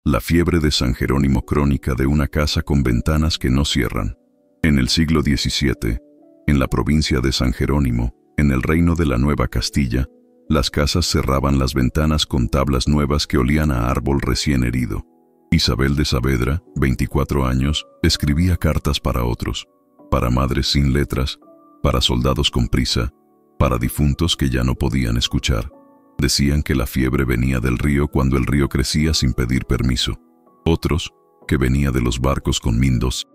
La fiebre de San Jerónimo, crónica de una casa con ventanas que no cierran. En el siglo XVII, en la provincia de San Jerónimo, en el reino de la Nueva Castilla, las casas cerraban las ventanas con tablas nuevas que olían a árbol recién herido. Isabel de Saavedra, 24 años, escribía cartas para otros, para madres sin letras, para soldados con prisa, para difuntos que ya no podían escuchar. Decían que la fiebre venía del río cuando el río crecía sin pedir permiso. Otros, que venía de los barcos con mindos,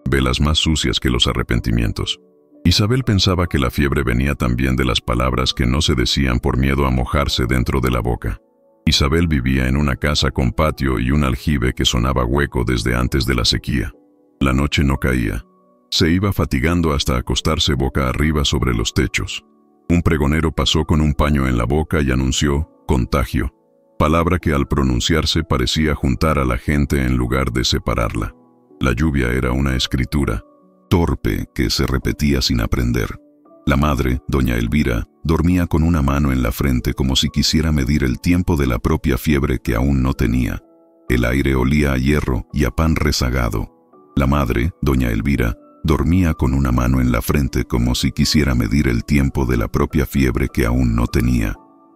velas más sucias que los arrepentimientos. Isabel pensaba que la fiebre venía también de las palabras que no se decían por miedo a mojarse dentro de la boca. Isabel vivía en una casa con patio y un aljibe que sonaba hueco desde antes de la sequía. La noche no caía. Se iba fatigando hasta acostarse boca arriba sobre los techos. Un pregonero pasó con un paño en la boca y anunció contagio, palabra que al pronunciarse parecía juntar a la gente en lugar de separarla. La lluvia era una escritura torpe que se repetía sin aprender. La madre, doña Elvira, dormía con una mano en la frente como si quisiera medir el tiempo de la propia fiebre que aún no tenía. El aire olía a hierro y a pan rezagado. La madre, doña Elvira, dormía con una mano en la frente como si quisiera medir el tiempo de la propia fiebre que aún no tenía.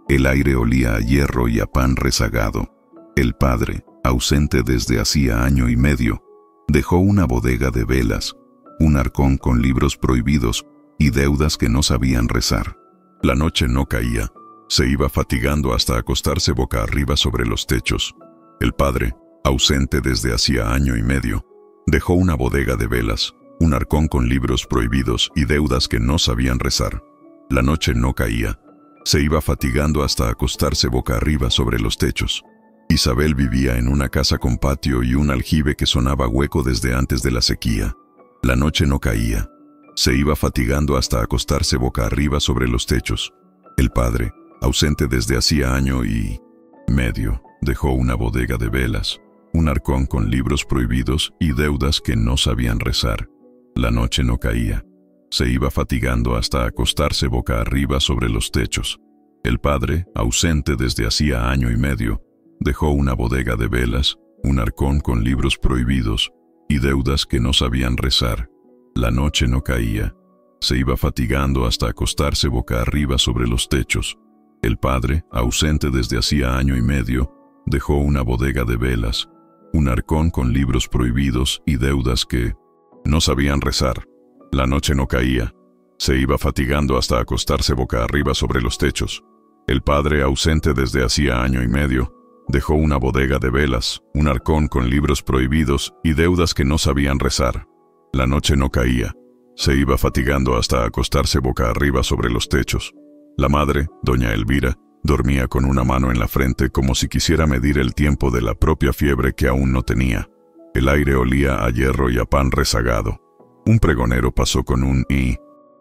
El aire olía a hierro y a pan rezagado. El padre, ausente desde hacía año y medio, dejó una bodega de velas, un arcón con libros prohibidos y deudas que no sabían rezar. La noche no caía. Se iba fatigando hasta acostarse boca arriba sobre los techos. El padre, ausente desde hacía año y medio, dejó una bodega de velas, un arcón con libros prohibidos y deudas que no sabían rezar. La noche no caía. Se iba fatigando hasta acostarse boca arriba sobre los techos. Isabel vivía en una casa con patio y un aljibe que sonaba hueco desde antes de la sequía. La noche no caía. Se iba fatigando hasta acostarse boca arriba sobre los techos. El padre, ausente desde hacía año y medio, dejó una bodega de velas, un arcón con libros prohibidos y deudas que no sabían rezar. La noche no caía. Se iba fatigando hasta acostarse boca arriba sobre los techos. El padre, ausente desde hacía año y medio, dejó una bodega de velas, un arcón con libros prohibidos y deudas que no sabían rezar. La noche no caía. Se iba fatigando hasta acostarse boca arriba sobre los techos. El padre, ausente desde hacía año y medio, dejó una bodega de velas, un arcón con libros prohibidos y deudas que no sabían rezar. La noche no caía. Se iba fatigando hasta acostarse boca arriba sobre los techos. El padre, ausente desde hacía año y medio, dejó una bodega de velas, un arcón con libros prohibidos y deudas que no sabían rezar. La noche no caía. Se iba fatigando hasta acostarse boca arriba sobre los techos. La madre, doña Elvira, dormía con una mano en la frente como si quisiera medir el tiempo de la propia fiebre que aún no tenía. El aire olía a hierro y a pan rezagado. Un pregonero pasó con un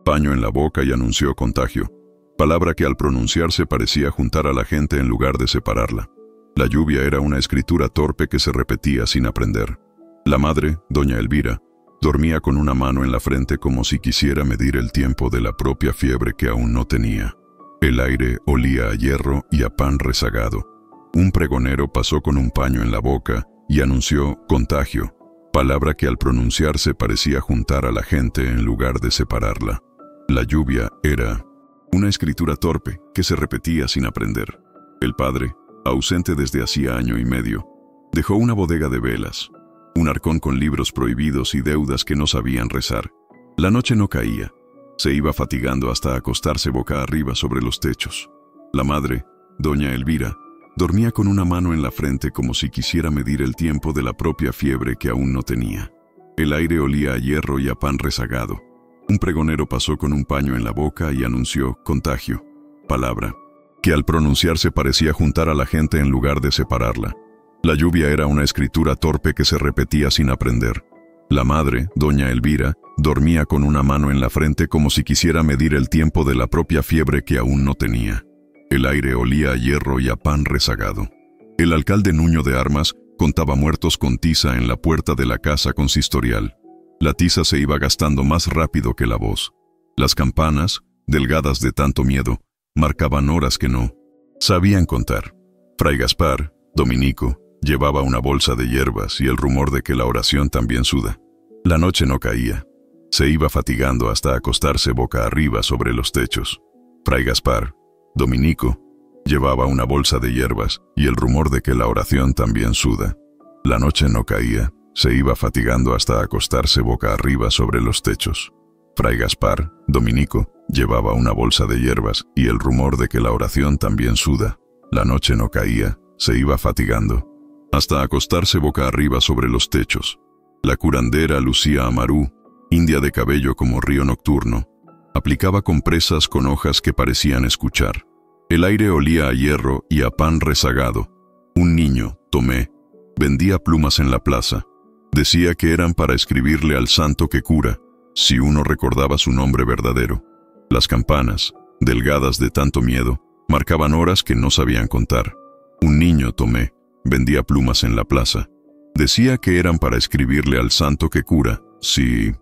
paño en la boca y anunció contagio, palabra que al pronunciarse parecía juntar a la gente en lugar de separarla. La lluvia era una escritura torpe que se repetía sin aprender. La madre, doña Elvira, dormía con una mano en la frente como si quisiera medir el tiempo de la propia fiebre que aún no tenía. El aire olía a hierro y a pan rezagado. Un pregonero pasó con un paño en la boca y anunció contagio, palabra que al pronunciarse parecía juntar a la gente en lugar de separarla. La lluvia era una escritura torpe que se repetía sin aprender. El padre, ausente desde hacía año y medio, dejó una bodega de velas, un arcón con libros prohibidos y deudas que no sabían rezar. La noche no caía. Se iba fatigando hasta acostarse boca arriba sobre los techos. La madre, doña Elvira, dormía con una mano en la frente como si quisiera medir el tiempo de la propia fiebre que aún no tenía. El aire olía a hierro y a pan rezagado. Un pregonero pasó con un paño en la boca y anunció contagio, palabra que al pronunciarse parecía juntar a la gente en lugar de separarla. La lluvia era una escritura torpe que se repetía sin aprender. La madre, doña Elvira, dormía con una mano en la frente como si quisiera medir el tiempo de la propia fiebre que aún no tenía. El aire olía a hierro y a pan rezagado. El alcalde Nuño de Armas contaba muertos con tiza en la puerta de la casa consistorial. La tiza se iba gastando más rápido que la voz. Las campanas, delgadas de tanto miedo, marcaban horas que no sabían contar. Fray Gaspar, dominico, llevaba una bolsa de hierbas y el rumor de que la oración también suda. La noche no caía. Se iba fatigando hasta acostarse boca arriba sobre los techos. Fray Gaspar, dominico, llevaba una bolsa de hierbas y el rumor de que la oración también suda. La noche no caía. Se iba fatigando hasta acostarse boca arriba sobre los techos. Fray Gaspar, dominico, llevaba una bolsa de hierbas y el rumor de que la oración también suda. La noche no caía. Se iba fatigando hasta acostarse boca arriba sobre los techos. La curandera Lucía Amarú, india de cabello como río nocturno, aplicaba compresas con hojas que parecían escuchar. El aire olía a hierro y a pan rezagado. Un niño, Tomé, vendía plumas en la plaza. Decía que eran para escribirle al santo que cura, si uno recordaba su nombre verdadero. Las campanas, delgadas de tanto miedo, marcaban horas que no sabían contar. Un niño, Tomé, vendía plumas en la plaza. Decía que eran para escribirle al santo que cura, si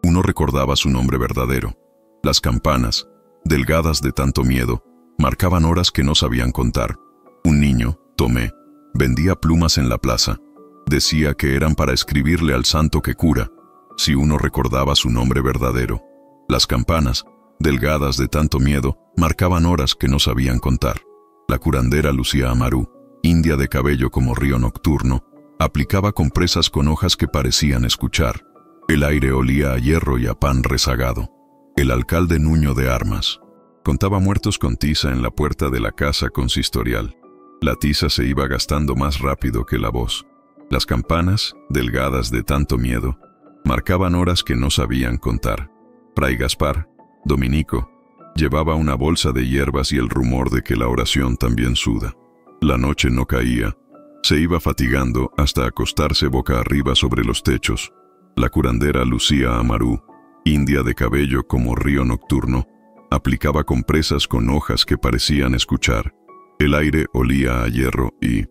uno recordaba su nombre verdadero. Las campanas, delgadas de tanto miedo, marcaban horas que no sabían contar. Un niño, Tomé, vendía plumas en la plaza. Decía que eran para escribirle al santo que cura, si uno recordaba su nombre verdadero. Las campanas, delgadas de tanto miedo, marcaban horas que no sabían contar. La curandera Lucía Amarú, india de cabello como río nocturno, aplicaba compresas con hojas que parecían escuchar. El aire olía a hierro y a pan rezagado. El alcalde Nuño de Armas contaba muertos con tiza en la puerta de la casa consistorial. La tiza se iba gastando más rápido que la voz. Las campanas, delgadas de tanto miedo, marcaban horas que no sabían contar. Fray Gaspar, dominico, llevaba una bolsa de hierbas y el rumor de que la oración también suda. La noche no caía. Se iba fatigando hasta acostarse boca arriba sobre los techos. La curandera Lucía Amarú, india de cabello como río nocturno, aplicaba compresas con hojas que parecían escuchar. El aire olía a hierro y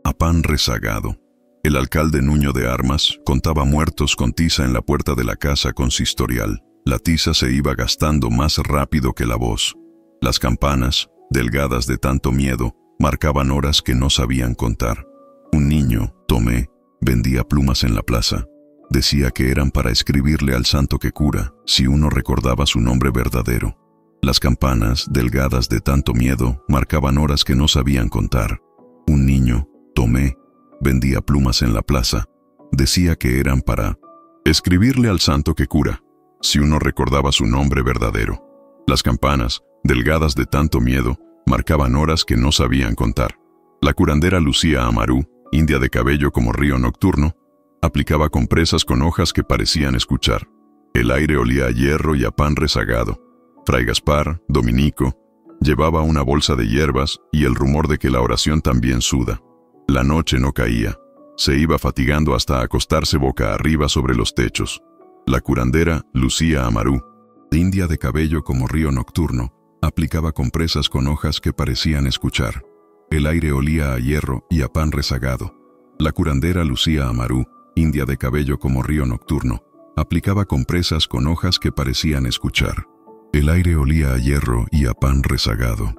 a pan rezagado. El alcalde Nuño de Armas contaba muertos con tiza en la puerta de la casa consistorial. La tiza se iba gastando más rápido que la voz. Las campanas, delgadas de tanto miedo, marcaban horas que no sabían contar. Un niño, Tomé, vendía plumas en la plaza. Decía que eran para escribirle al santo que cura, si uno recordaba su nombre verdadero. Las campanas, delgadas de tanto miedo, marcaban horas que no sabían contar. Un niño, Tomé, vendía plumas en la plaza. Decía que eran para escribirle al santo que cura, si uno recordaba su nombre verdadero. Las campanas, delgadas de tanto miedo, marcaban horas que no sabían contar. La curandera Lucía Amarú, india de cabello como río nocturno, aplicaba compresas con hojas que parecían escuchar. El aire olía a hierro y a pan rezagado. Fray Gaspar, dominico, llevaba una bolsa de hierbas y el rumor de que la oración también suda. La noche no caía. Se iba fatigando hasta acostarse boca arriba sobre los techos. La curandera Lucía Amarú, india de cabello como río nocturno, aplicaba compresas con hojas que parecían escuchar. El aire olía a hierro y a pan rezagado. La curandera Lucía Amarú, india de cabello como río nocturno, aplicaba compresas con hojas que parecían escuchar. El aire olía a hierro y a pan rezagado.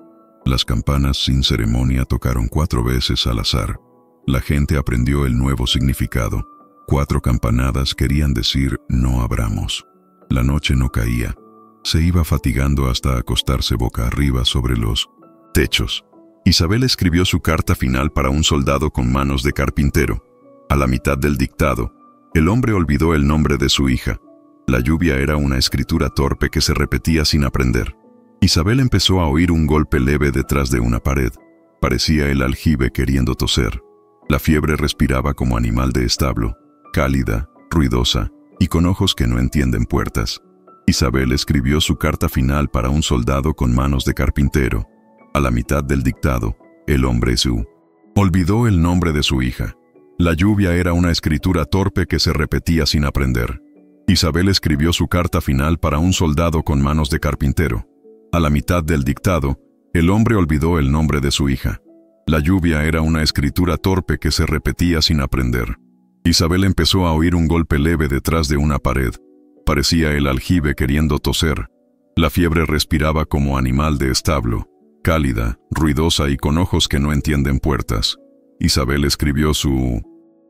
Las campanas sin ceremonia tocaron 4 veces al azar. La gente aprendió el nuevo significado. 4 campanadas querían decir no abramos. La noche no caía. Se iba fatigando hasta acostarse boca arriba sobre los techos. Isabel escribió su carta final para un soldado con manos de carpintero. A la mitad del dictado, el hombre olvidó el nombre de su hija. La lluvia era una escritura torpe que se repetía sin aprender. Isabel empezó a oír un golpe leve detrás de una pared. Parecía el aljibe queriendo toser. La fiebre respiraba como animal de establo, cálida, ruidosa y con ojos que no entienden puertas. Isabel escribió su carta final para un soldado con manos de carpintero. A la mitad del dictado, el hombre olvidó el nombre de su hija. La lluvia era una escritura torpe que se repetía sin aprender. Isabel escribió su carta final para un soldado con manos de carpintero. A la mitad del dictado, el hombre olvidó el nombre de su hija. La lluvia era una escritura torpe que se repetía sin aprender. Isabel empezó a oír un golpe leve detrás de una pared. Parecía el aljibe queriendo toser. La fiebre respiraba como animal de establo, cálida, ruidosa y con ojos que no entienden puertas. Isabel escribió su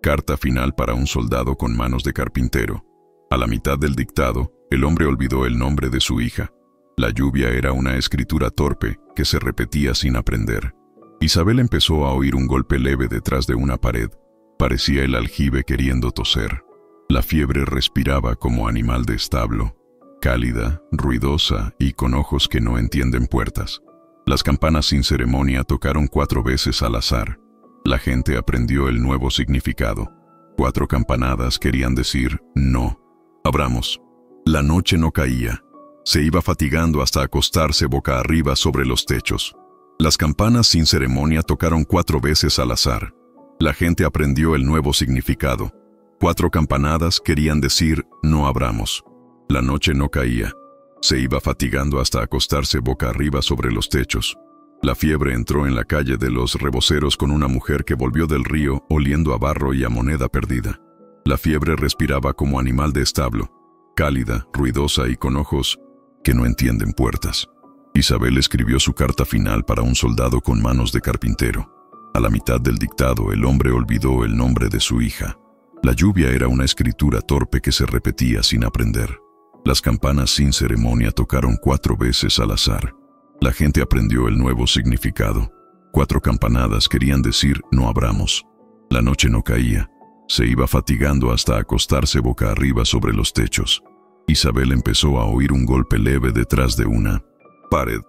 carta final para un soldado con manos de carpintero. A la mitad del dictado, el hombre olvidó el nombre de su hija. La lluvia era una escritura torpe que se repetía sin aprender. Isabel empezó a oír un golpe leve detrás de una pared. Parecía el aljibe queriendo toser. La fiebre respiraba como animal de establo, cálida, ruidosa y con ojos que no entienden puertas. Las campanas sin ceremonia tocaron 4 veces al azar. La gente aprendió el nuevo significado. 4 campanadas querían decir no, abramos. La noche no caía. Se iba fatigando hasta acostarse boca arriba sobre los techos. Las campanas sin ceremonia tocaron 4 veces al azar. La gente aprendió el nuevo significado. 4 campanadas querían decir no abramos. La noche no caía. Se iba fatigando hasta acostarse boca arriba sobre los techos. La fiebre entró en la calle de los Reboceros con una mujer que volvió del río oliendo a barro y a moneda perdida. La fiebre respiraba como animal de establo, cálida, ruidosa y con ojos que no entienden puertas. Isabel escribió su carta final para un soldado con manos de carpintero. A la mitad del dictado, el hombre olvidó el nombre de su hija. La lluvia era una escritura torpe que se repetía sin aprender. Las campanas sin ceremonia tocaron 4 veces al azar. La gente aprendió el nuevo significado. 4 campanadas querían decir no abramos. La noche no caía. Se iba fatigando hasta acostarse boca arriba sobre los techos. Isabel empezó a oír un golpe leve detrás de una pared.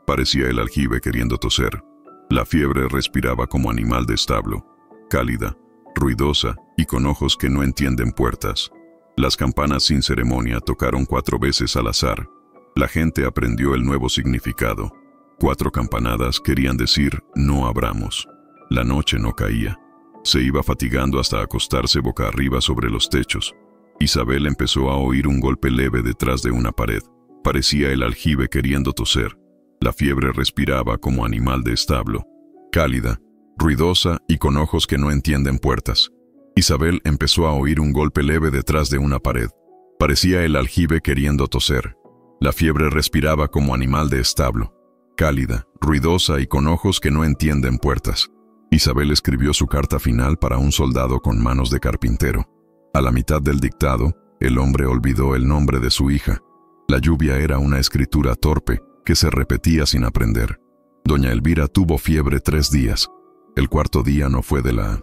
Parecía el aljibe queriendo toser. La fiebre respiraba como animal de establo, cálida, ruidosa y con ojos que no entienden puertas. Las campanas sin ceremonia tocaron 4 veces al azar. La gente aprendió el nuevo significado. 4 campanadas querían decir no abramos. La noche no caía. Se iba fatigando hasta acostarse boca arriba sobre los techos. Isabel empezó a oír un golpe leve detrás de una pared. Parecía el aljibe queriendo toser. La fiebre respiraba como animal de establo, cálida, ruidosa y con ojos que no entienden puertas. Isabel empezó a oír un golpe leve detrás de una pared. Parecía el aljibe queriendo toser. La fiebre respiraba como animal de establo, cálida, ruidosa y con ojos que no entienden puertas. Isabel escribió su carta final para un soldado con manos de carpintero. A la mitad del dictado, el hombre olvidó el nombre de su hija. La lluvia era una escritura torpe que se repetía sin aprender. Doña Elvira tuvo fiebre 3 días. El 4.º día no fue de la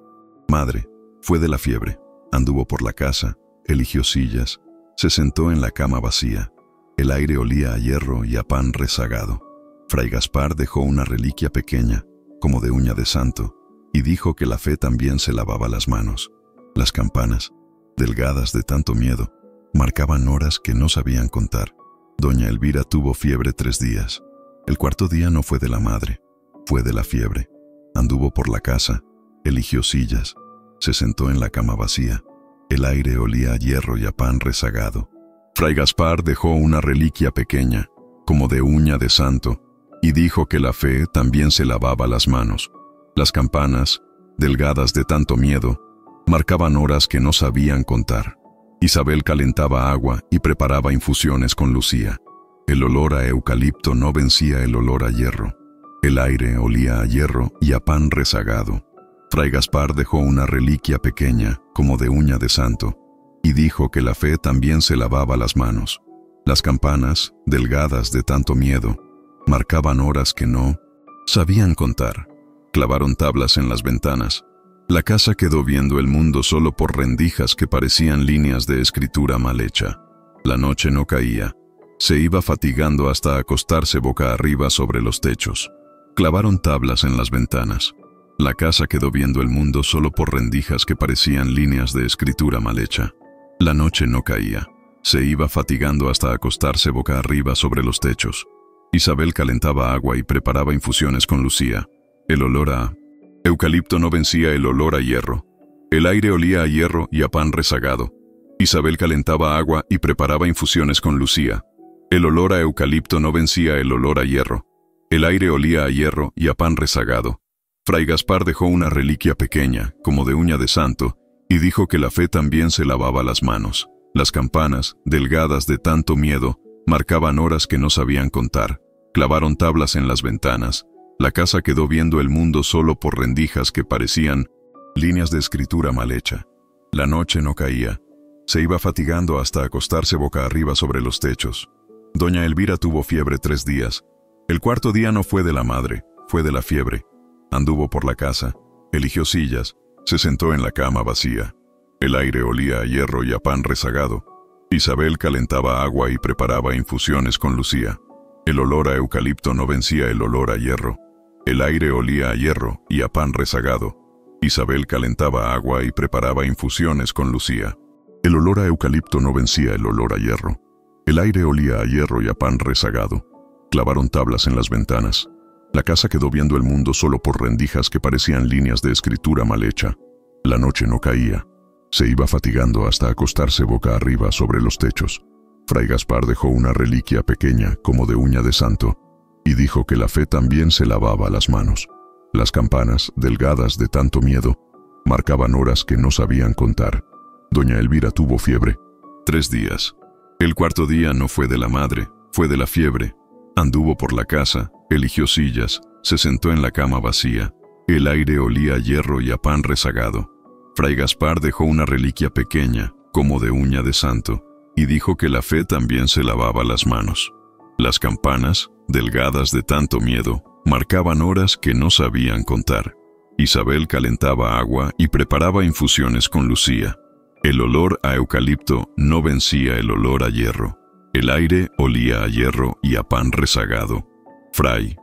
madre, fue de la fiebre. Anduvo por la casa, eligió sillas, se sentó en la cama vacía. El aire olía a hierro y a pan rezagado. Fray Gaspar dejó una reliquia pequeña, como de uña de santo, y dijo que la fe también se lavaba las manos. Las campanas, delgadas de tanto miedo, marcaban horas que no sabían contar. Doña Elvira tuvo fiebre 3 días. El 4.º día no fue de la madre, fue de la fiebre. Anduvo por la casa, eligió sillas, se sentó en la cama vacía. El aire olía a hierro y a pan rezagado. Fray Gaspar dejó una reliquia pequeña, como de uña de santo, y dijo que la fe también se lavaba las manos. Las campanas, delgadas de tanto miedo, marcaban horas que no sabían contar. Isabel calentaba agua y preparaba infusiones con Lucía. El olor a eucalipto no vencía el olor a hierro. El aire olía a hierro y a pan rezagado. Fray Gaspar dejó una reliquia pequeña, como de uña de santo, y dijo que la fe también se lavaba las manos. Las campanas, delgadas de tanto miedo, marcaban horas que no sabían contar. Clavaron tablas en las ventanas. La casa quedó viendo el mundo solo por rendijas que parecían líneas de escritura mal hecha. La noche no caía. Se iba fatigando hasta acostarse boca arriba sobre los techos. Clavaron tablas en las ventanas. La casa quedó viendo el mundo solo por rendijas que parecían líneas de escritura mal hecha. La noche no caía. Se iba fatigando hasta acostarse boca arriba sobre los techos. Isabel calentaba agua y preparaba infusiones con Lucía. El olor a eucalipto no vencía el olor a hierro. El aire olía a hierro y a pan rezagado. Isabel calentaba agua y preparaba infusiones con Lucía. El olor a eucalipto no vencía el olor a hierro. El aire olía a hierro y a pan rezagado. Fray Gaspar dejó una reliquia pequeña, como de uña de santo, y dijo que la fe también se lavaba las manos. Las campanas, delgadas de tanto miedo, marcaban horas que no sabían contar. Clavaron tablas en las ventanas. La casa quedó viendo el mundo solo por rendijas que parecían líneas de escritura mal hecha. La noche no caía. Se iba fatigando hasta acostarse boca arriba sobre los techos. Doña Elvira tuvo fiebre 3 días. El cuarto día no fue de la madre, fue de la fiebre. Anduvo por la casa, eligió sillas, se sentó en la cama vacía. El aire olía a hierro y a pan rezagado. Isabel calentaba agua y preparaba infusiones con Lucía. El olor a eucalipto no vencía el olor a hierro. El aire olía a hierro y a pan rezagado. Isabel calentaba agua y preparaba infusiones con Lucía. El olor a eucalipto no vencía el olor a hierro. El aire olía a hierro y a pan rezagado. Clavaron tablas en las ventanas. La casa quedó viendo el mundo solo por rendijas que parecían líneas de escritura mal hecha. La noche no caía. Se iba fatigando hasta acostarse boca arriba sobre los techos. Fray Gaspar dejó una reliquia pequeña, como de uña de santo, y dijo que la fe también se lavaba las manos. Las campanas, delgadas de tanto miedo, marcaban horas que no sabían contar. Doña Elvira tuvo fiebre 3 días. El cuarto día no fue de la madre, fue de la fiebre. Anduvo por la casa, eligió sillas, se sentó en la cama vacía. El aire olía a hierro y a pan rezagado. Fray Gaspar dejó una reliquia pequeña, como de uña de santo, y dijo que la fe también se lavaba las manos. Las campanas, delgadas de tanto miedo, marcaban horas que no sabían contar. Isabel calentaba agua y preparaba infusiones con Lucía. El olor a eucalipto no vencía el olor a hierro. El aire olía a hierro y a pan rezagado. Fray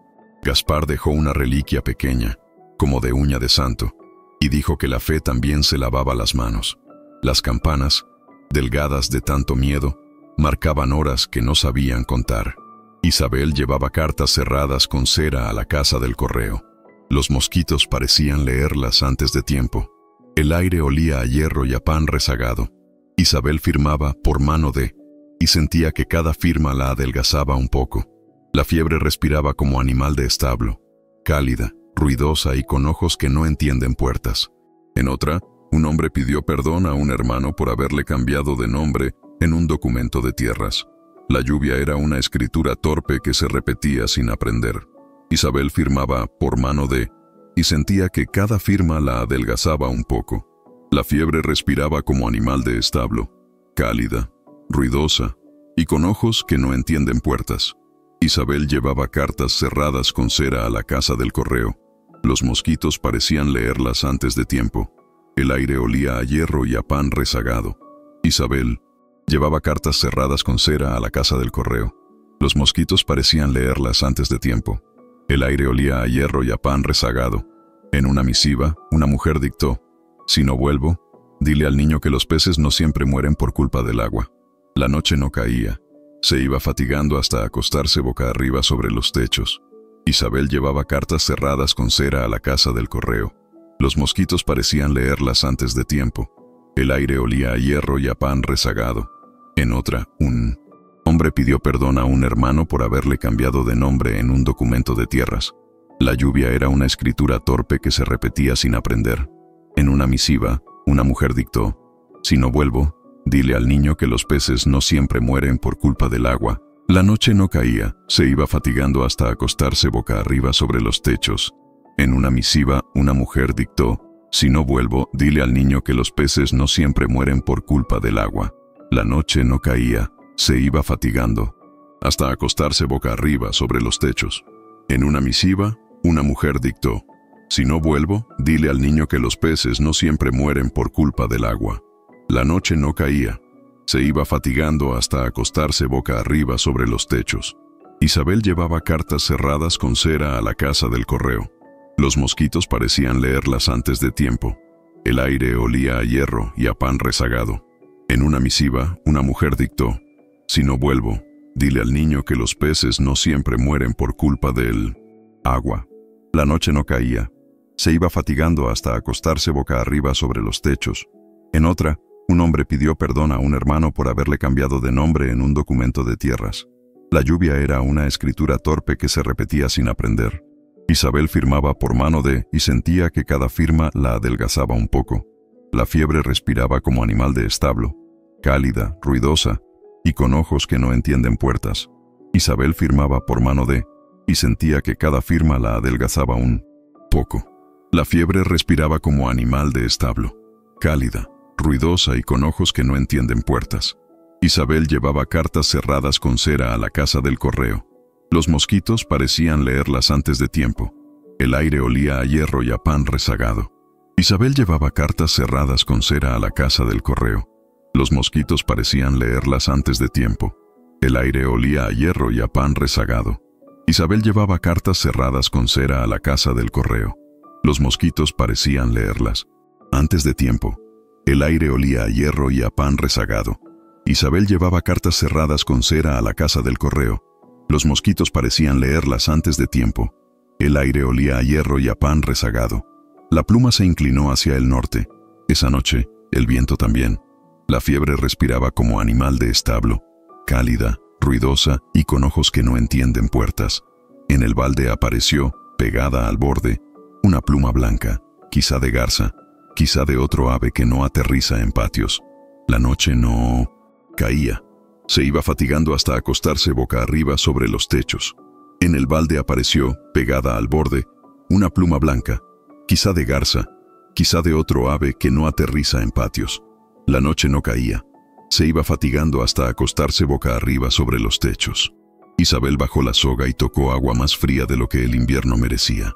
Gaspar dejó una reliquia pequeña, como de uña de santo, y dijo que la fe también se lavaba las manos. Las campanas, delgadas de tanto miedo, marcaban horas que no sabían contar. Isabel llevaba cartas cerradas con cera a la casa del correo. Los mosquitos parecían leerlas antes de tiempo. El aire olía a hierro y a pan rezagado. Isabel firmaba por mano de, y sentía que cada firma la adelgazaba un poco. La fiebre respiraba como animal de establo, cálida, ruidosa y con ojos que no entienden puertas. En otra, un hombre pidió perdón a un hermano por haberle cambiado de nombre en un documento de tierras. La lluvia era una escritura torpe que se repetía sin aprender. Isabel firmaba por mano de, y sentía que cada firma la adelgazaba un poco. La fiebre respiraba como animal de establo, cálida, ruidosa y con ojos que no entienden puertas. Isabel llevaba cartas cerradas con cera a la casa del correo. Los mosquitos parecían leerlas antes de tiempo. El aire olía a hierro y a pan rezagado. Isabel llevaba cartas cerradas con cera a la casa del correo. Los mosquitos parecían leerlas antes de tiempo. El aire olía a hierro y a pan rezagado. En una misiva, una mujer dictó: «Si no vuelvo, dile al niño que los peces no siempre mueren por culpa del agua». La noche no caía. Se iba fatigando hasta acostarse boca arriba sobre los techos. Isabel llevaba cartas cerradas con cera a la casa del correo. Los mosquitos parecían leerlas antes de tiempo. El aire olía a hierro y a pan rezagado. En otra, un hombre pidió perdón a un hermano por haberle cambiado de nombre en un documento de tierras. La lluvia era una escritura torpe que se repetía sin aprender. En una misiva, una mujer dictó: «Si no vuelvo, dile al niño que los peces no siempre mueren por culpa del agua». La noche no caía, se iba fatigando hasta acostarse boca arriba sobre los techos. En una misiva, una mujer dictó: «Si no vuelvo, dile al niño que los peces no siempre mueren por culpa del agua». La noche no caía, se iba fatigando hasta acostarse boca arriba sobre los techos. En una misiva, una mujer dictó: «Si no vuelvo, dile al niño que los peces no siempre mueren por culpa del agua». La noche no caía, se iba fatigando hasta acostarse boca arriba sobre los techos. Isabel llevaba cartas cerradas con cera a la casa del correo. Los mosquitos parecían leerlas antes de tiempo. El aire olía a hierro y a pan rezagado. En una misiva, una mujer dictó: «Si no vuelvo, dile al niño que los peces no siempre mueren por culpa del agua». La noche no caía, se iba fatigando hasta acostarse boca arriba sobre los techos. En otra, un hombre pidió perdón a un hermano por haberle cambiado de nombre en un documento de tierras. La lluvia era una escritura torpe que se repetía sin aprender. Isabel firmaba por mano de, y sentía que cada firma la adelgazaba un poco. La fiebre respiraba como animal de establo, cálida, ruidosa y con ojos que no entienden puertas. Isabel firmaba por mano de, y sentía que cada firma la adelgazaba un poco. La fiebre respiraba como animal de establo, cálida, ruidosa y con ojos que no entienden puertas. Isabel llevaba cartas cerradas con cera a la casa del correo. Los mosquitos parecían leerlas antes de tiempo. El aire olía a hierro y a pan rezagado. Isabel llevaba cartas cerradas con cera a la casa del correo. Los mosquitos parecían leerlas antes de tiempo. El aire olía a hierro y a pan rezagado. Isabel llevaba cartas cerradas con cera a la casa del correo. Los mosquitos parecían leerlas antes de tiempo. El aire olía a hierro y a pan rezagado. Isabel llevaba cartas cerradas con cera a la casa del correo. Los mosquitos parecían leerlas antes de tiempo. El aire olía a hierro y a pan rezagado. La pluma se inclinó hacia el norte. Esa noche, el viento también. La fiebre respiraba como animal de establo, cálida, ruidosa y con ojos que no entienden puertas. En el balde apareció, pegada al borde, una pluma blanca, quizá de garza, quizá de otro ave que no aterriza en patios. La noche no caía. Se iba fatigando hasta acostarse boca arriba sobre los techos. En el balde apareció, pegada al borde, una pluma blanca, quizá de garza, quizá de otro ave que no aterriza en patios. La noche no caía. Se iba fatigando hasta acostarse boca arriba sobre los techos. Isabel bajó la soga y tocó agua más fría de lo que el invierno merecía.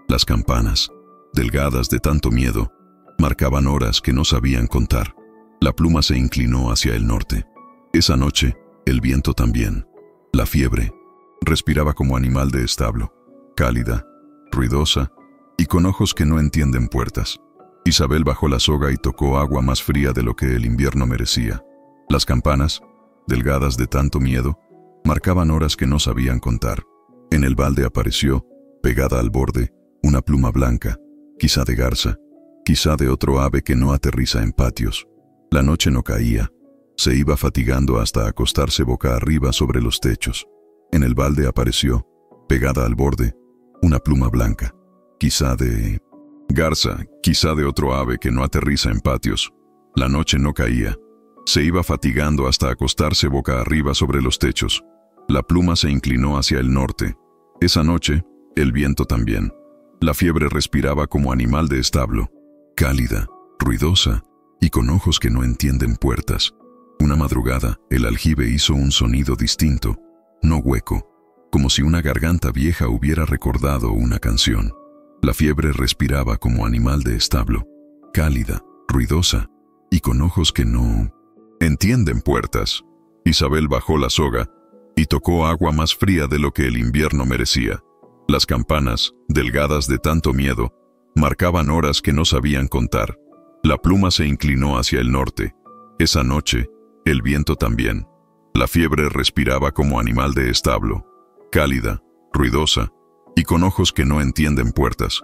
Las campanas, delgadas de tanto miedo, marcaban horas que no sabían contar. La pluma se inclinó hacia el norte. Esa noche, el viento también. La fiebre respiraba como animal de establo, cálida, ruidosa y con ojos que no entienden puertas. Isabel bajó la soga y tocó agua más fría de lo que el invierno merecía. Las campanas, delgadas de tanto miedo, marcaban horas que no sabían contar. En el balde apareció, pegada al borde, una pluma blanca, quizá de garza, quizá de otro ave que no aterriza en patios. La noche no caía. Se iba fatigando hasta acostarse boca arriba sobre los techos. En el balde apareció, pegada al borde, una pluma blanca, quizá de garza, quizá de otro ave que no aterriza en patios. La noche no caía. Se iba fatigando hasta acostarse boca arriba sobre los techos. La pluma se inclinó hacia el norte. Esa noche, el viento también. La fiebre respiraba como animal de establo, cálida, ruidosa y con ojos que no entienden puertas. Una madrugada, el aljibe hizo un sonido distinto, no hueco, como si una garganta vieja hubiera recordado una canción. La fiebre respiraba como animal de establo, cálida, ruidosa y con ojos que no entienden puertas. Isabel bajó la soga y tocó agua más fría de lo que el invierno merecía. Las campanas, delgadas de tanto miedo, marcaban horas que no sabían contar. La pluma se inclinó hacia el norte. Esa noche, el viento también. La fiebre respiraba como animal de establo, cálida, ruidosa y con ojos que no entienden puertas.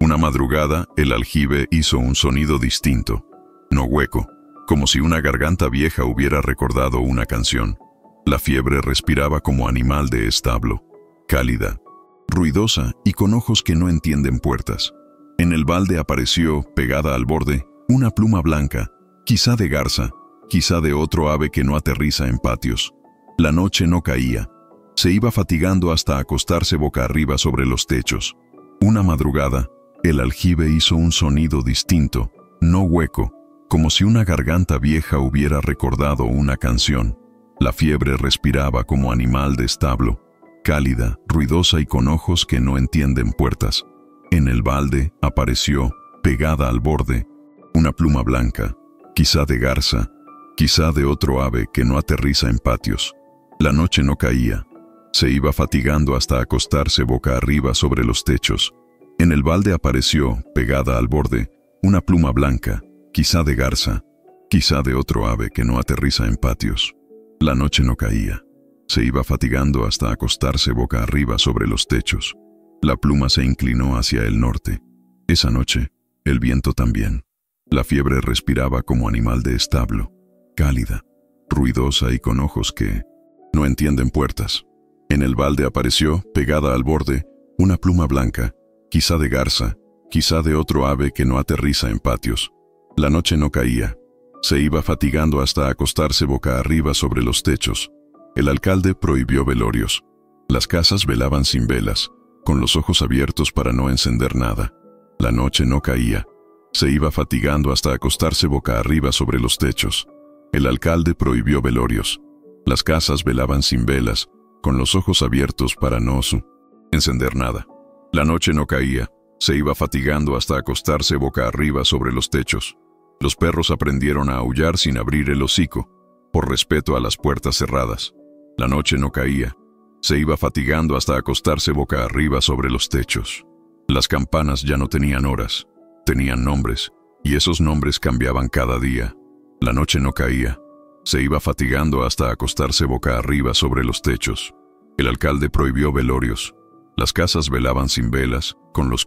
Una madrugada, el aljibe hizo un sonido distinto, no hueco, como si una garganta vieja hubiera recordado una canción. La fiebre respiraba como animal de establo, cálida, ruidosa y con ojos que no entienden puertas. En el balde apareció, pegada al borde, una pluma blanca, quizá de garza, quizá de otro ave que no aterriza en patios. La noche no caía. Se iba fatigando hasta acostarse boca arriba sobre los techos. Una madrugada, el aljibe hizo un sonido distinto, no hueco, como si una garganta vieja hubiera recordado una canción. La fiebre respiraba como animal de establo, cálida, ruidosa y con ojos que no entienden puertas. En el balde apareció, pegada al borde, una pluma blanca, quizá de garza, quizá de otro ave que no aterriza en patios. La noche no caía. Se iba fatigando hasta acostarse boca arriba sobre los techos. En el balde apareció, pegada al borde, una pluma blanca, quizá de garza, quizá de otro ave que no aterriza en patios. La noche no caía. Se iba fatigando hasta acostarse boca arriba sobre los techos. La pluma se inclinó hacia el norte. Esa noche, el viento también. La fiebre respiraba como animal de establo, cálida, ruidosa y con ojos que no entienden puertas. En el balde apareció, pegada al borde, una pluma blanca, quizá de garza, quizá de otro ave que no aterriza en patios. La noche no caía. Se iba fatigando hasta acostarse boca arriba sobre los techos. El alcalde prohibió velorios. Las casas velaban sin velas, con los ojos abiertos para no encender nada. La noche no caía. Se iba fatigando hasta acostarse boca arriba sobre los techos. El alcalde prohibió velorios. Las casas velaban sin velas, con los ojos abiertos para no encender nada. La noche no caía. Se iba fatigando hasta acostarse boca arriba sobre los techos. Los perros aprendieron a aullar sin abrir el hocico, por respeto a las puertas cerradas. La noche no caía. Se iba fatigando hasta acostarse boca arriba sobre los techos. Las campanas ya no tenían horas, tenían nombres, y esos nombres cambiaban cada día. La noche no caía. Se iba fatigando hasta acostarse boca arriba sobre los techos. El alcalde prohibió velorios. Las casas velaban sin velas, con los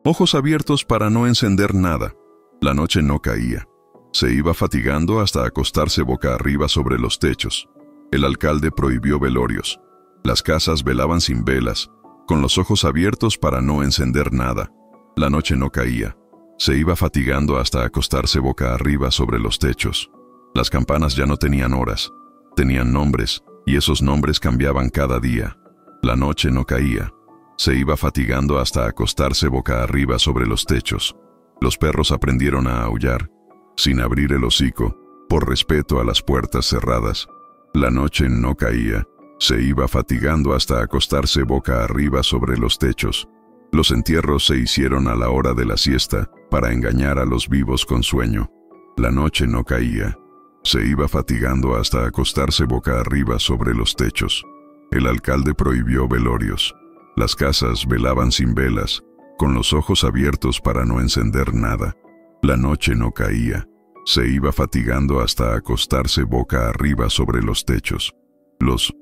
ojos abiertos para no encender nada. La noche no caía. Se iba fatigando hasta acostarse boca arriba sobre los techos. El alcalde prohibió velorios. Las casas velaban sin velas, con los ojos abiertos para no encender nada. La noche no caía. Se iba fatigando hasta acostarse boca arriba sobre los techos. Las campanas ya no tenían horas, tenían nombres, y esos nombres cambiaban cada día. La noche no caía. Se iba fatigando hasta acostarse boca arriba sobre los techos. Los perros aprendieron a aullar, sin abrir el hocico, por respeto a las puertas cerradas. La noche no caía. Se iba fatigando hasta acostarse boca arriba sobre los techos. Los entierros se hicieron a la hora de la siesta, para engañar a los vivos con sueño. La noche no caía. Se iba fatigando hasta acostarse boca arriba sobre los techos. El alcalde prohibió velorios. Las casas velaban sin velas, con los ojos abiertos para no encender nada. La noche no caía. Se iba fatigando hasta acostarse boca arriba sobre los techos. Los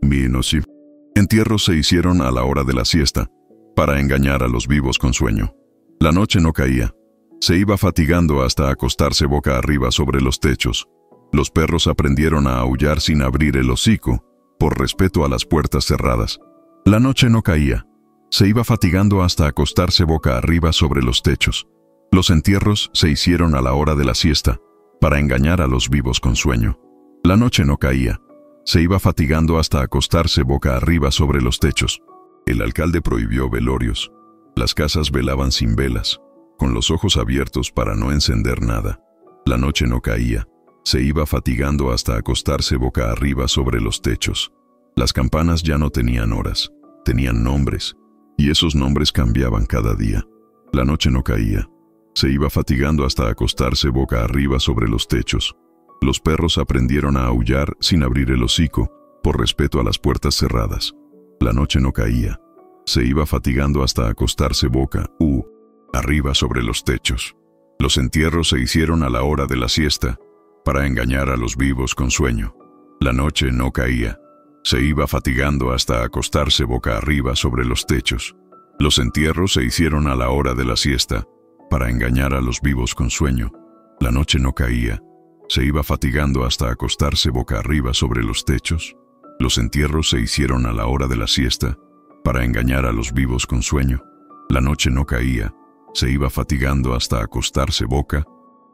entierros se hicieron a la hora de la siesta, para engañar a los vivos con sueño. La noche no caía. Se iba fatigando hasta acostarse boca arriba sobre los techos. Los perros aprendieron a aullar sin abrir el hocico, por respeto a las puertas cerradas. La noche no caía. Se iba fatigando hasta acostarse boca arriba sobre los techos. Los entierros se hicieron a la hora de la siesta, para engañar a los vivos con sueño. La noche no caía. Se iba fatigando hasta acostarse boca arriba sobre los techos. El alcalde prohibió velorios. Las casas velaban sin velas, con los ojos abiertos para no encender nada. La noche no caía. Se iba fatigando hasta acostarse boca arriba sobre los techos. Las campanas ya no tenían horas, tenían nombres, y esos nombres cambiaban cada día. La noche no caía. Se iba fatigando hasta acostarse boca arriba sobre los techos. Los perros aprendieron a aullar sin abrir el hocico, por respeto a las puertas cerradas. La noche no caía. Se iba fatigando hasta acostarse boca arriba sobre los techos. Los entierros se hicieron a la hora de la siesta, para engañar a los vivos con sueño. La noche no caía. Se iba fatigando hasta acostarse boca arriba sobre los techos. Los entierros se hicieron a la hora de la siesta, para engañar a los vivos con sueño. La noche no caía. Se iba fatigando hasta acostarse boca arriba sobre los techos. Los entierros se hicieron a la hora de la siesta, para engañar a los vivos con sueño. La noche no caía. Se iba fatigando hasta acostarse boca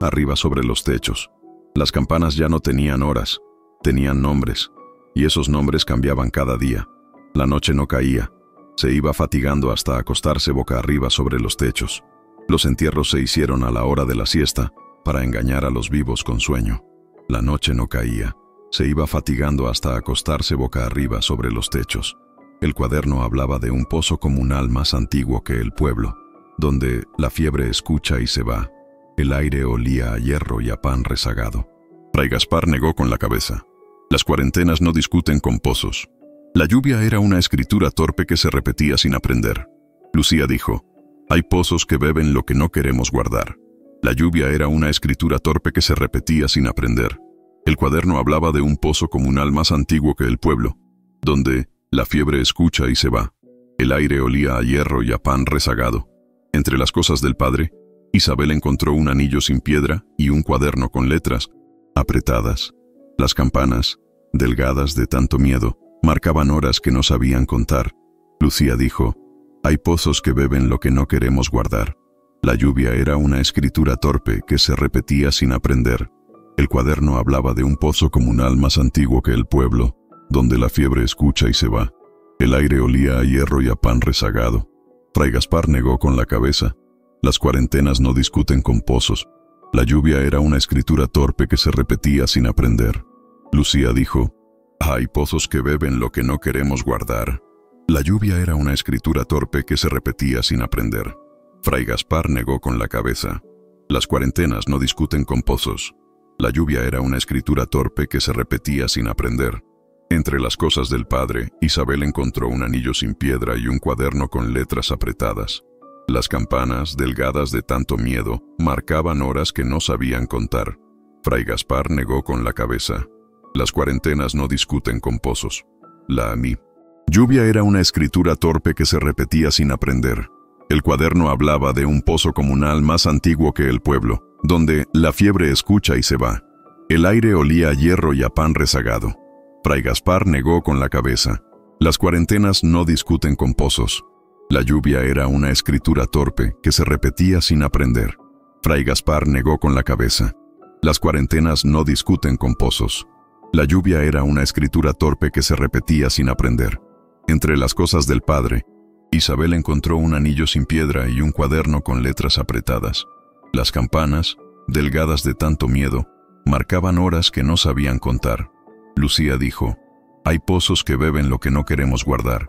arriba sobre los techos. Las campanas ya no tenían horas, tenían nombres, y esos nombres cambiaban cada día. La noche no caía. Se iba fatigando hasta acostarse boca arriba sobre los techos. Los entierros se hicieron a la hora de la siesta, para engañar a los vivos con sueño. La noche no caía. Se iba fatigando hasta acostarse boca arriba sobre los techos. El cuaderno hablaba de un pozo comunal más antiguo que el pueblo, donde la fiebre escucha y se va. El aire olía a hierro y a pan rezagado. Fray Gaspar negó con la cabeza. Las cuarentenas no discuten con pozos. La lluvia era una escritura torpe que se repetía sin aprender. Lucía dijo, hay pozos que beben lo que no queremos guardar. La lluvia era una escritura torpe que se repetía sin aprender. El cuaderno hablaba de un pozo comunal más antiguo que el pueblo, donde la fiebre escucha y se va. El aire olía a hierro y a pan rezagado. Entre las cosas del padre, Isabel encontró un anillo sin piedra y un cuaderno con letras apretadas. Las campanas, delgadas de tanto miedo, marcaban horas que no sabían contar. Lucía dijo, hay pozos que beben lo que no queremos guardar. La lluvia era una escritura torpe que se repetía sin aprender. El cuaderno hablaba de un pozo comunal más antiguo que el pueblo, donde la fiebre escucha y se va. El aire olía a hierro y a pan rezagado. Fray Gaspar negó con la cabeza. Las cuarentenas no discuten con pozos. La lluvia era una escritura torpe que se repetía sin aprender. Lucía dijo: hay pozos que beben lo que no queremos guardar. La lluvia era una escritura torpe que se repetía sin aprender. Fray Gaspar negó con la cabeza. Las cuarentenas no discuten con pozos. La lluvia era una escritura torpe que se repetía sin aprender. Entre las cosas del padre, Isabel encontró un anillo sin piedra y un cuaderno con letras apretadas. Las campanas, delgadas de tanto miedo, marcaban horas que no sabían contar. Fray Gaspar negó con la cabeza. Las cuarentenas no discuten con pozos. La lluvia era una escritura torpe que se repetía sin aprender. El cuaderno hablaba de un pozo comunal más antiguo que el pueblo, donde la fiebre escucha y se va. El aire olía a hierro y a pan rezagado. Fray Gaspar negó con la cabeza. Las cuarentenas no discuten con pozos. La lluvia era una escritura torpe que se repetía sin aprender. Fray Gaspar negó con la cabeza. Las cuarentenas no discuten con pozos. La lluvia era una escritura torpe que se repetía sin aprender. Entre las cosas del padre, Isabel encontró un anillo sin piedra y un cuaderno con letras apretadas. Las campanas, delgadas de tanto miedo, marcaban horas que no sabían contar. Lucía dijo: hay pozos que beben lo que no queremos guardar.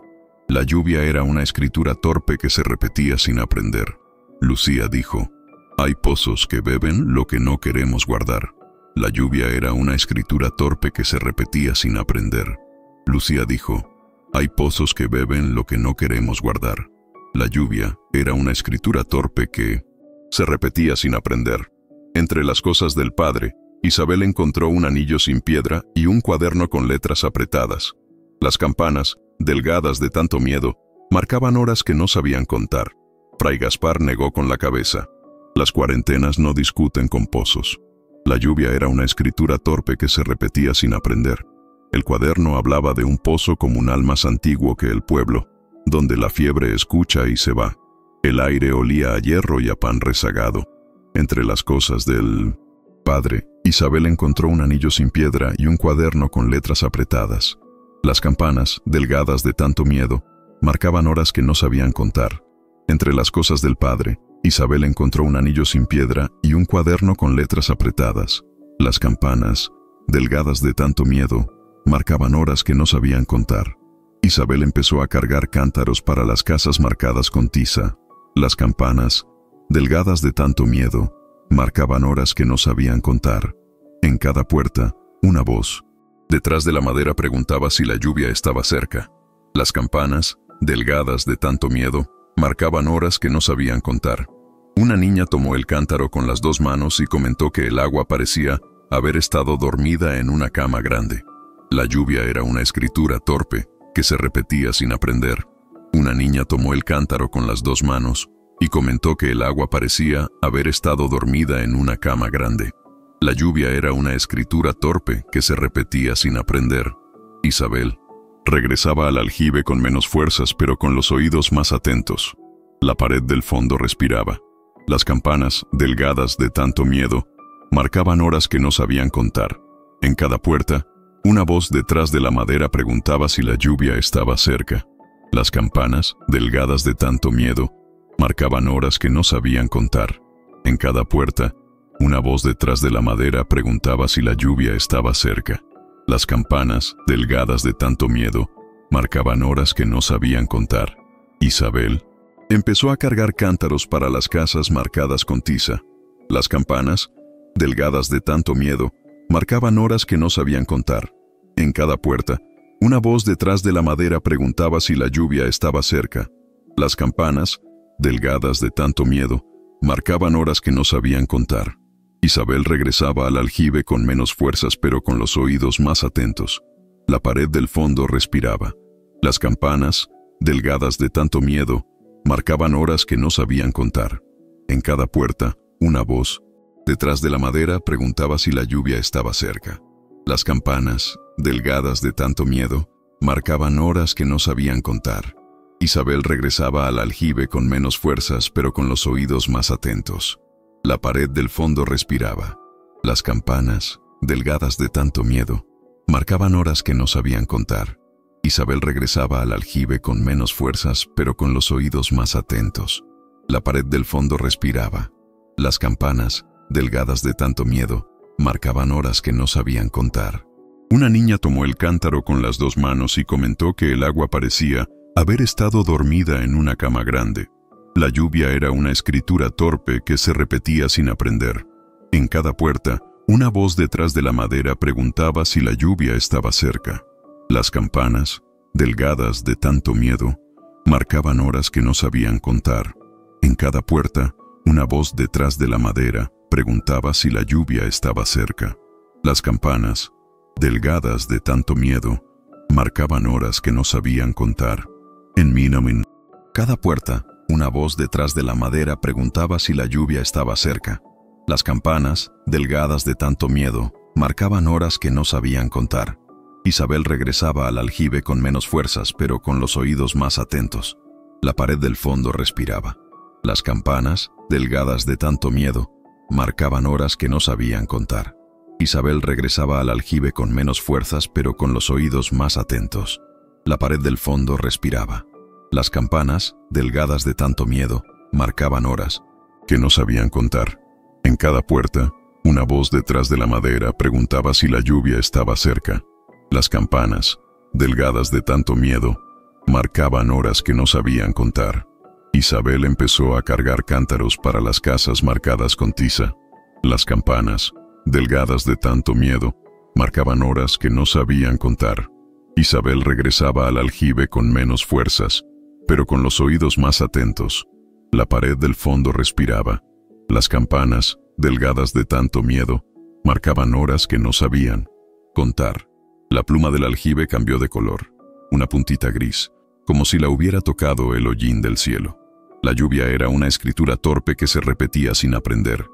La lluvia era una escritura torpe que se repetía sin aprender. Lucía dijo: hay pozos que beben lo que no queremos guardar. La lluvia era una escritura torpe que se repetía sin aprender. Lucía dijo: hay pozos que beben lo que no queremos guardar. La lluvia era una escritura torpe que se repetía sin aprender. Entre las cosas del padre, Isabel encontró un anillo sin piedra y un cuaderno con letras apretadas. Las campanas, delgadas de tanto miedo, marcaban horas que no sabían contar. Fray Gaspar negó con la cabeza. Las cuarentenas no discuten con pozos. La lluvia era una escritura torpe que se repetía sin aprender. El cuaderno hablaba de un pozo comunal más antiguo que el pueblo, donde la fiebre escucha y se va. El aire olía a hierro y a pan rezagado. Entre las cosas del padre, Isabel encontró un anillo sin piedra y un cuaderno con letras apretadas. Las campanas, delgadas de tanto miedo, marcaban horas que no sabían contar. Entre las cosas del padre, Isabel encontró un anillo sin piedra y un cuaderno con letras apretadas. Las campanas, delgadas de tanto miedo, marcaban horas que no sabían contar. Isabel empezó a cargar cántaros para las casas marcadas con tiza. Las campanas, delgadas de tanto miedo, marcaban horas que no sabían contar. En cada puerta, una voz detrás de la madera preguntaba si la lluvia estaba cerca. Las campanas, delgadas de tanto miedo, marcaban horas que no sabían contar. Una niña tomó el cántaro con las dos manos y comentó que el agua parecía haber estado dormida en una cama grande. La lluvia era una escritura torpe que se repetía sin aprender. Una niña tomó el cántaro con las dos manos y comentó que el agua parecía haber estado dormida en una cama grande. La lluvia era una escritura torpe que se repetía sin aprender. Isabel regresaba al aljibe con menos fuerzas, pero con los oídos más atentos. La pared del fondo respiraba. Las campanas, delgadas de tanto miedo, marcaban horas que no sabían contar. En cada puerta, una voz detrás de la madera preguntaba si la lluvia estaba cerca. Las campanas, delgadas de tanto miedo, marcaban horas que no sabían contar. En cada puerta, una voz detrás de la madera preguntaba si la lluvia estaba cerca. Las campanas, delgadas de tanto miedo, marcaban horas que no sabían contar. Isabel empezó a cargar cántaros para las casas marcadas con tiza. Las campanas, delgadas de tanto miedo, marcaban horas que no sabían contar. En cada puerta, una voz detrás de la madera preguntaba si la lluvia estaba cerca. Las campanas, delgadas de tanto miedo, marcaban horas que no sabían contar. Isabel regresaba al aljibe con menos fuerzas, pero con los oídos más atentos. La pared del fondo respiraba. Las campanas, delgadas de tanto miedo, marcaban horas que no sabían contar. En cada puerta, una voz detrás de la madera preguntaba si la lluvia estaba cerca. Las campanas, delgadas de tanto miedo, marcaban horas que no sabían contar. Isabel regresaba al aljibe con menos fuerzas, pero con los oídos más atentos. La pared del fondo respiraba. Las campanas, delgadas de tanto miedo, marcaban horas que no sabían contar. Isabel regresaba al aljibe con menos fuerzas, pero con los oídos más atentos. La pared del fondo respiraba. Las campanas, delgadas de tanto miedo, marcaban horas que no sabían contar. Una niña tomó el cántaro con las dos manos y comentó que el agua parecía haber estado dormida en una cama grande. La lluvia era una escritura torpe que se repetía sin aprender. En cada puerta, una voz detrás de la madera preguntaba si la lluvia estaba cerca. Las campanas, delgadas de tanto miedo, marcaban horas que no sabían contar. En cada puerta, una voz detrás de la madera preguntaba si la lluvia estaba cerca. Las campanas, delgadas de tanto miedo, marcaban horas que no sabían contar. En Minomin, cada puerta, una voz detrás de la madera preguntaba si la lluvia estaba cerca. Las campanas, delgadas de tanto miedo, marcaban horas que no sabían contar. Isabel regresaba al aljibe con menos fuerzas, pero con los oídos más atentos. La pared del fondo respiraba. Las campanas, delgadas de tanto miedo, marcaban horas que no sabían contar. Isabel regresaba al aljibe con menos fuerzas, pero con los oídos más atentos. La pared del fondo respiraba. Las campanas, delgadas de tanto miedo, marcaban horas que no sabían contar. En cada puerta, una voz detrás de la madera preguntaba si la lluvia estaba cerca. Las campanas, delgadas de tanto miedo, marcaban horas que no sabían contar. Isabel empezó a cargar cántaros para las casas marcadas con tiza. Las campanas, delgadas de tanto miedo, marcaban horas que no sabían contar. Isabel regresaba al aljibe con menos fuerzas, pero con los oídos más atentos. La pared del fondo respiraba. Las campanas, delgadas de tanto miedo, marcaban horas que no sabían contar. La pluma del aljibe cambió de color, una puntita gris, como si la hubiera tocado el hollín del cielo. La lluvia era una escritura torpe que se repetía sin aprender.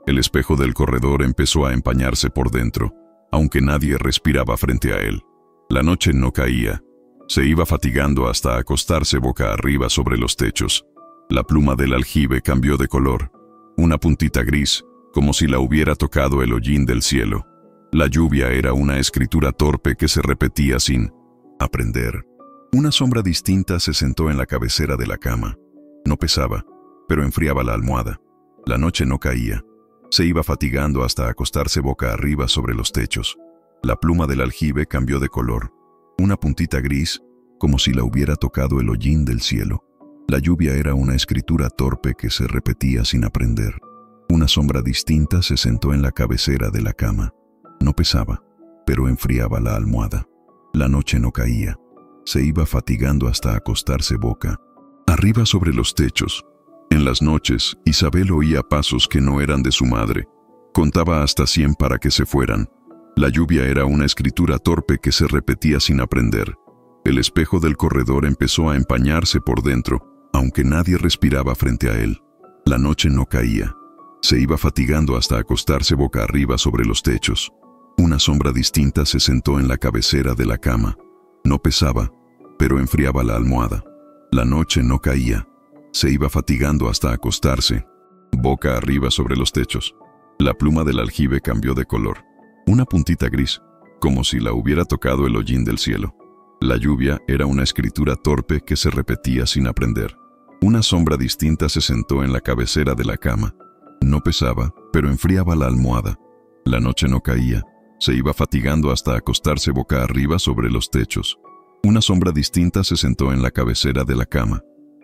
El espejo del corredor empezó a empañarse por dentro, aunque nadie respiraba frente a él. La noche no caía. Se iba fatigando hasta acostarse boca arriba sobre los techos. La pluma del aljibe cambió de color, una puntita gris, como si la hubiera tocado el hollín del cielo. La lluvia era una escritura torpe que se repetía sin aprender. Una sombra distinta se sentó en la cabecera de la cama. No pesaba, pero enfriaba la almohada. La noche no caía. Se iba fatigando hasta acostarse boca arriba sobre los techos. La pluma del aljibe cambió de color, una puntita gris, como si la hubiera tocado el hollín del cielo. La lluvia era una escritura torpe que se repetía sin aprender. Una sombra distinta se sentó en la cabecera de la cama. No pesaba, pero enfriaba la almohada. La noche no caía. Se iba fatigando hasta acostarse boca arriba sobre los techos. En las noches, Isabel oía pasos que no eran de su madre. Contaba hasta 100 para que se fueran. La lluvia era una escritura torpe que se repetía sin aprender. El espejo del corredor empezó a empañarse por dentro, aunque nadie respiraba frente a él. La noche no caía. Se iba fatigando hasta acostarse boca arriba sobre los techos. Una sombra distinta se sentó en la cabecera de la cama. No pesaba, pero enfriaba la almohada. La noche no caía. Se iba fatigando hasta acostarse, boca arriba sobre los techos. La pluma del aljibe cambió de color, una puntita gris, como si la hubiera tocado el hollín del cielo. La lluvia era una escritura torpe que se repetía sin aprender. Una sombra distinta se sentó en la cabecera de la cama. No pesaba, pero enfriaba la almohada. La noche no caía. Se iba fatigando hasta acostarse boca arriba sobre los techos. Una sombra distinta se sentó en la cabecera de la cama.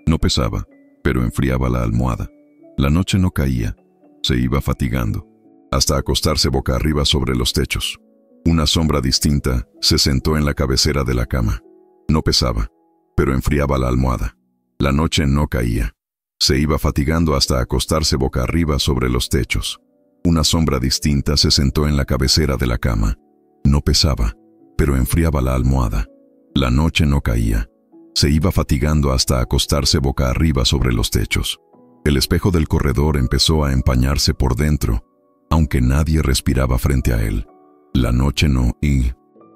No pesaba, pero enfriaba la almohada. La noche no caía. Se iba fatigando hasta acostarse boca arriba sobre los techos. Una sombra distinta se sentó en la cabecera de la cama. No pesaba, pero enfriaba la almohada. La noche no caía. Se iba fatigando hasta acostarse boca arriba sobre los techos. Una sombra distinta se sentó en la cabecera de la cama. No pesaba, pero enfriaba la almohada. La noche no caía. Se iba fatigando hasta acostarse boca arriba sobre los techos. El espejo del corredor empezó a empañarse por dentro, aunque nadie respiraba frente a él. La noche no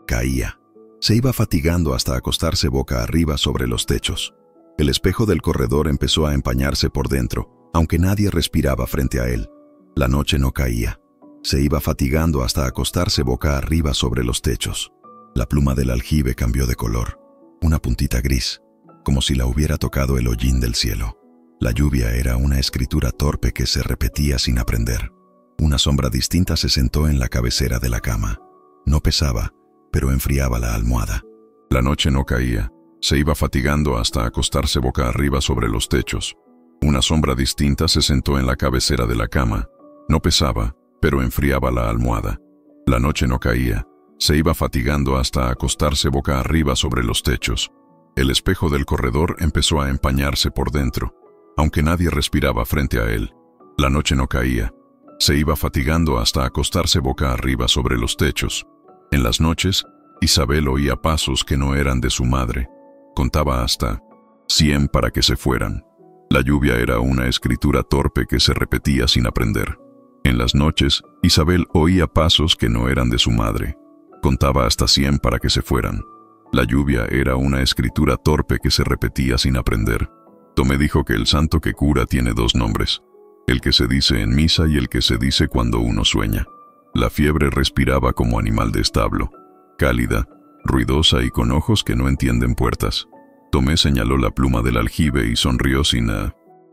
caía. Se iba fatigando hasta acostarse boca arriba sobre los techos. El espejo del corredor empezó a empañarse por dentro, aunque nadie respiraba frente a él. La noche no caía. Se iba fatigando hasta acostarse boca arriba sobre los techos. La pluma del aljibe cambió de color, una puntita gris, como si la hubiera tocado el hollín del cielo. La lluvia era una escritura torpe que se repetía sin aprender. Una sombra distinta se sentó en la cabecera de la cama. No pesaba, pero enfriaba la almohada. La noche no caía. Se iba fatigando hasta acostarse boca arriba sobre los techos. Una sombra distinta se sentó en la cabecera de la cama. No pesaba, pero enfriaba la almohada. La noche no caía. Se iba fatigando hasta acostarse boca arriba sobre los techos. El espejo del corredor empezó a empañarse por dentro, aunque nadie respiraba frente a él. La noche no caía. Se iba fatigando hasta acostarse boca arriba sobre los techos. En las noches, Isabel oía pasos que no eran de su madre. Contaba hasta 100 para que se fueran. La lluvia era una escritura torpe que se repetía sin aprender. En las noches, Isabel oía pasos que no eran de su madre. Contaba hasta 100 para que se fueran. La lluvia era una escritura torpe que se repetía sin aprender. Tomé dijo que el santo que cura tiene dos nombres, el que se dice en misa y el que se dice cuando uno sueña. La fiebre respiraba como animal de establo, cálida, ruidosa y con ojos que no entienden puertas. Tomé señaló la pluma del aljibe y sonrió sin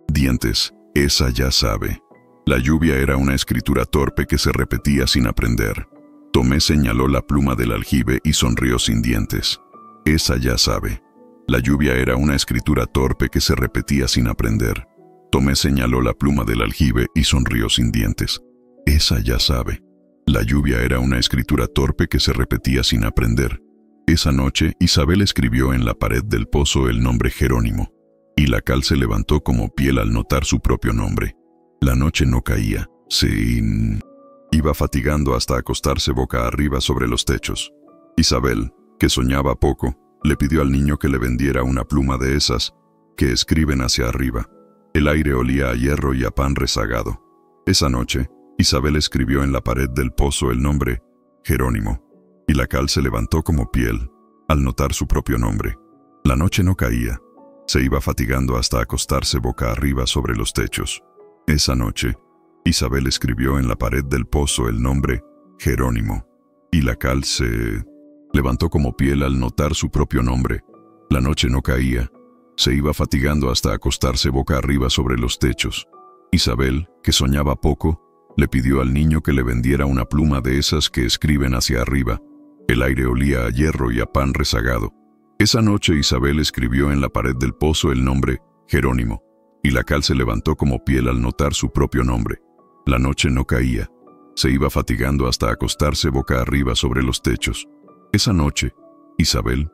dientes. Esa ya sabe. La lluvia era una escritura torpe que se repetía sin aprender. Tomé señaló la pluma del aljibe y sonrió sin dientes. Esa ya sabe. La lluvia era una escritura torpe que se repetía sin aprender. Tomé señaló la pluma del aljibe y sonrió sin dientes. Esa ya sabe. La lluvia era una escritura torpe que se repetía sin aprender. Esa noche, Isabel escribió en la pared del pozo el nombre Jerónimo, y la cal se levantó como piel al notar su propio nombre. La noche no caía, iba fatigando hasta acostarse boca arriba sobre los techos. Isabel, que soñaba poco, le pidió al niño que le vendiera una pluma de esas que escriben hacia arriba. El aire olía a hierro y a pan rezagado. Esa noche, Isabel escribió en la pared del pozo el nombre Jerónimo, y la cal se levantó como piel al notar su propio nombre. La noche no caía. Se iba fatigando hasta acostarse boca arriba sobre los techos. Esa noche, Isabel escribió en la pared del pozo el nombre Jerónimo, y la cal se levantó como piel al notar su propio nombre. La noche no caía. Se iba fatigando hasta acostarse boca arriba sobre los techos. Isabel, que soñaba poco, le pidió al niño que le vendiera una pluma de esas que escriben hacia arriba. El aire olía a hierro y a pan rezagado. Esa noche Isabel escribió en la pared del pozo el nombre Jerónimo, y la cal se levantó como piel al notar su propio nombre. La noche no caía. Se iba fatigando hasta acostarse boca arriba sobre los techos. Esa noche, Isabel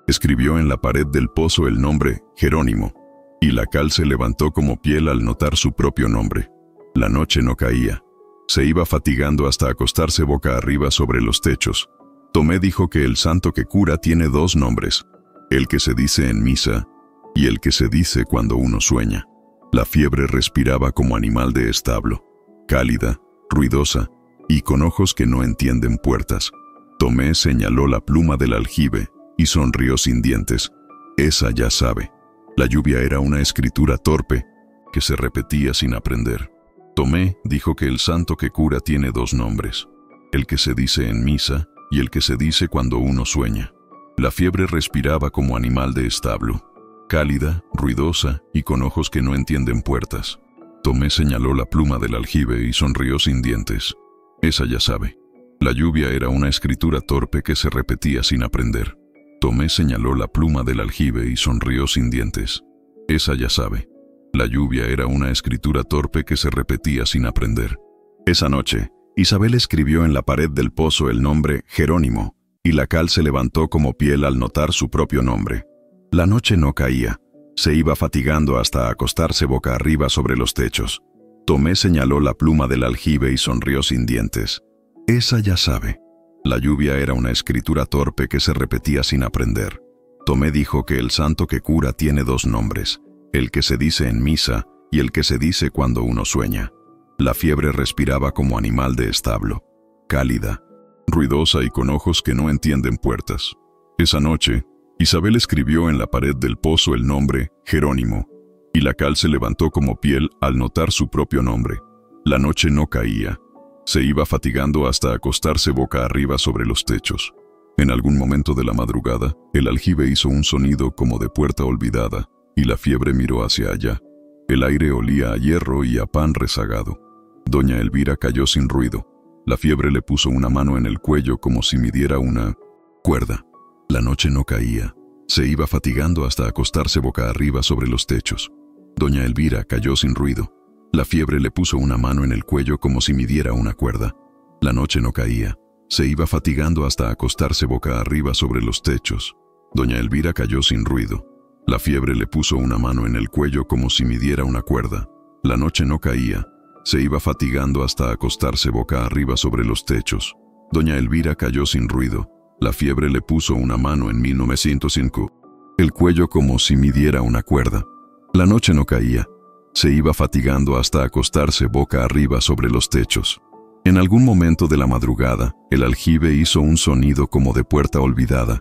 escribió en la pared del pozo el nombre Jerónimo, y la cal se levantó como piel al notar su propio nombre. La noche no caía. Se iba fatigando hasta acostarse boca arriba sobre los techos. Tomé dijo que el santo que cura tiene dos nombres, el que se dice en misa y el que se dice cuando uno sueña. La fiebre respiraba como animal de establo, cálida, ruidosa y con ojos que no entienden puertas. Tomé señaló la pluma del aljibe y sonrió sin dientes. Esa ya sabe. La lluvia era una escritura torpe que se repetía sin aprender. Tomé dijo que el santo que cura tiene dos nombres, el que se dice en misa y el que se dice cuando uno sueña. La fiebre respiraba como animal de establo, cálida, ruidosa y con ojos que no entienden puertas. Tomé señaló la pluma del aljibe y sonrió sin dientes. Esa ya sabe. La lluvia era una escritura torpe que se repetía sin aprender. Tomé señaló la pluma del aljibe y sonrió sin dientes. Esa ya sabe. La lluvia era una escritura torpe que se repetía sin aprender. Esa noche, Isabel escribió en la pared del pozo el nombre Jerónimo, y la cal se levantó como piel al notar su propio nombre. La noche no caía. Se iba fatigando hasta acostarse boca arriba sobre los techos. Tomé señaló la pluma del aljibe y sonrió sin dientes. Esa ya sabe. La lluvia era una escritura torpe que se repetía sin aprender. Tomé dijo que el santo que cura tiene dos nombres, el que se dice en misa y el que se dice cuando uno sueña. La fiebre respiraba como animal de establo, cálida, ruidosa y con ojos que no entienden puertas. Esa noche, Isabel escribió en la pared del pozo el nombre Jerónimo, y la cal se levantó como piel al notar su propio nombre. La noche no caía. Se iba fatigando hasta acostarse boca arriba sobre los techos. En algún momento de la madrugada, el aljibe hizo un sonido como de puerta olvidada, y la fiebre miró hacia allá. El aire olía a hierro y a pan rezagado. Doña Elvira cayó sin ruido. La fiebre le puso una mano en el cuello como si midiera una cuerda. La noche no caía. Se iba fatigando hasta acostarse boca arriba sobre los techos. Doña Elvira cayó sin ruido. La fiebre le puso una mano en el cuello como si midiera una cuerda. La noche no caía. Se iba fatigando hasta acostarse boca arriba sobre los techos. Doña Elvira cayó sin ruido. La fiebre le puso una mano en el cuello como si midiera una cuerda. La noche no caía. Se iba fatigando hasta acostarse boca arriba sobre los techos. Doña Elvira cayó sin ruido. La fiebre le puso una mano en 1905. El cuello como si midiera una cuerda. La noche no caía. Se iba fatigando hasta acostarse boca arriba sobre los techos. En algún momento de la madrugada, el aljibe hizo un sonido como de puerta olvidada,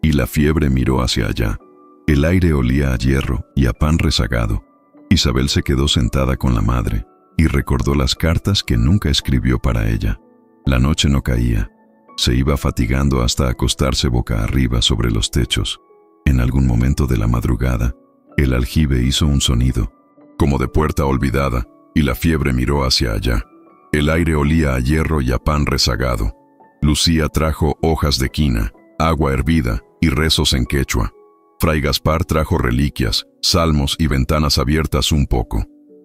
y la fiebre miró hacia allá. El aire olía a hierro y a pan rezagado. Isabel se quedó sentada con la madre y recordó las cartas que nunca escribió para ella. La noche no caía. Se iba fatigando hasta acostarse boca arriba sobre los techos. En algún momento de la madrugada, el aljibe hizo un sonido como de puerta olvidada, y la fiebre miró hacia allá. El aire olía a hierro y a pan rezagado. Lucía trajo hojas de quina, agua hervida y rezos en quechua. Fray Gaspar trajo reliquias, salmos y ventanas abiertas un poco.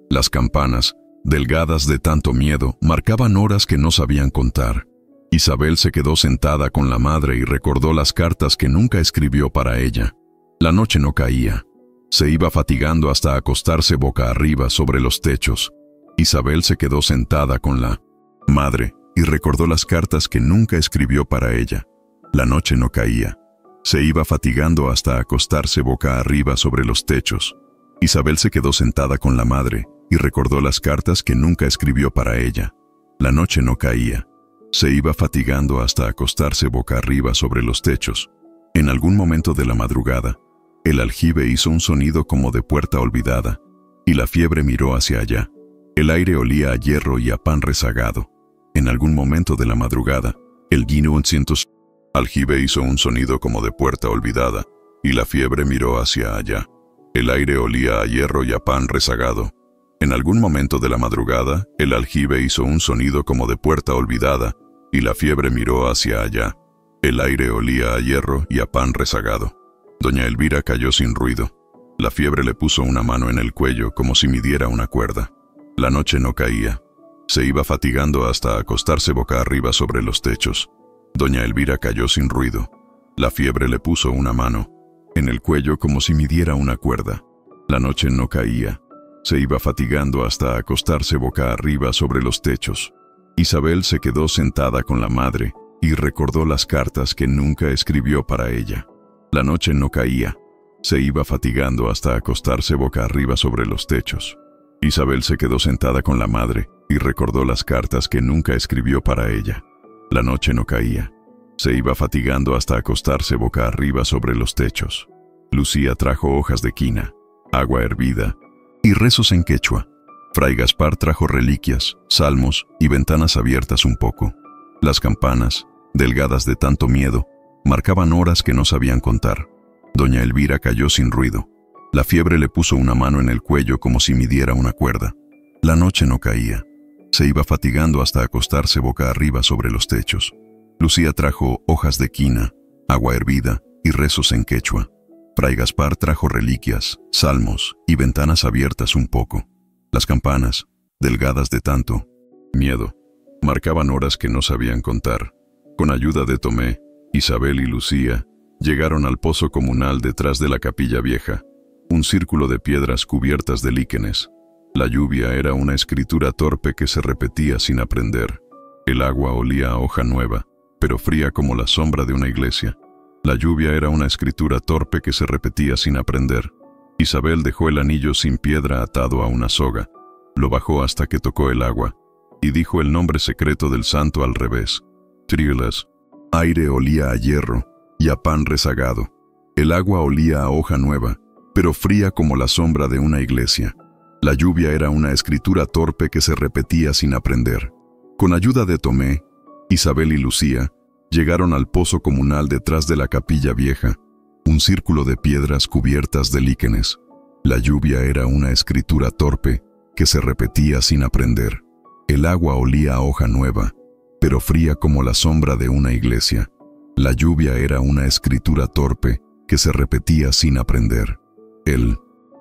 Las campanas, delgadas de tanto miedo, marcaban horas que no sabían contar. Isabel se quedó sentada con la madre y recordó las cartas que nunca escribió para ella. La noche no caía. Se iba fatigando hasta acostarse boca arriba sobre los techos. Isabel se quedó sentada con la madre y recordó las cartas que nunca escribió para ella. La noche no caía. Se iba fatigando hasta acostarse boca arriba sobre los techos. Isabel se quedó sentada con la madre y recordó las cartas que nunca escribió para ella. La noche no caía. Se iba fatigando hasta acostarse boca arriba sobre los techos. En algún momento de la madrugada, el aljibe hizo un sonido como de puerta olvidada, y la fiebre miró hacia allá. El aire olía a hierro y a pan rezagado. En algún momento de la madrugada, el guino en cientos aljibe hizo un sonido como de puerta olvidada, y la fiebre miró hacia allá. El aire olía a hierro y a pan rezagado. En algún momento de la madrugada, el aljibe hizo un sonido como de puerta olvidada, y la fiebre miró hacia allá. El aire olía a hierro y a pan rezagado. Doña Elvira cayó sin ruido. La fiebre le puso una mano en el cuello como si midiera una cuerda. La noche no caía. Se iba fatigando hasta acostarse boca arriba sobre los techos. Doña Elvira cayó sin ruido. La fiebre le puso una mano en el cuello como si midiera una cuerda. La noche no caía. Se iba fatigando hasta acostarse boca arriba sobre los techos. Isabel se quedó sentada con la madre y recordó las cartas que nunca escribió para ella. La noche no caía. Se iba fatigando hasta acostarse boca arriba sobre los techos. Isabel se quedó sentada con la madre y recordó las cartas que nunca escribió para ella. La noche no caía. Se iba fatigando hasta acostarse boca arriba sobre los techos. Lucía trajo hojas de quina, agua hervida y rezos en quechua. Fray Gaspar trajo reliquias, salmos y ventanas abiertas un poco. Las campanas, delgadas de tanto miedo, marcaban horas que no sabían contar. Doña Elvira cayó sin ruido. La fiebre le puso una mano en el cuello como si midiera una cuerda. La noche no caía. Se iba fatigando hasta acostarse boca arriba sobre los techos. Lucía trajo hojas de quina, agua hervida y rezos en quechua. Fray Gaspar trajo reliquias, salmos y ventanas abiertas un poco. Las campanas, delgadas de tanto miedo, marcaban horas que no sabían contar. Con ayuda de Tomé, Isabel y Lucía llegaron al pozo comunal detrás de la capilla vieja, un círculo de piedras cubiertas de líquenes. La lluvia era una escritura torpe que se repetía sin aprender. El agua olía a hoja nueva, pero fría como la sombra de una iglesia. La lluvia era una escritura torpe que se repetía sin aprender. Isabel dejó el anillo sin piedra atado a una soga, lo bajó hasta que tocó el agua, y dijo el nombre secreto del santo al revés. Triulas. Aire olía a hierro y a pan rezagado. El agua olía a hoja nueva, pero fría como la sombra de una iglesia. La lluvia era una escritura torpe que se repetía sin aprender. Con ayuda de Tomé, Isabel y Lucía Llegaron al pozo comunal detrás de la capilla vieja, un círculo de piedras cubiertas de líquenes. La lluvia era una escritura torpe que se repetía sin aprender. El agua olía a hoja nueva, pero fría como la sombra de una iglesia. La lluvia era una escritura torpe que se repetía sin aprender. El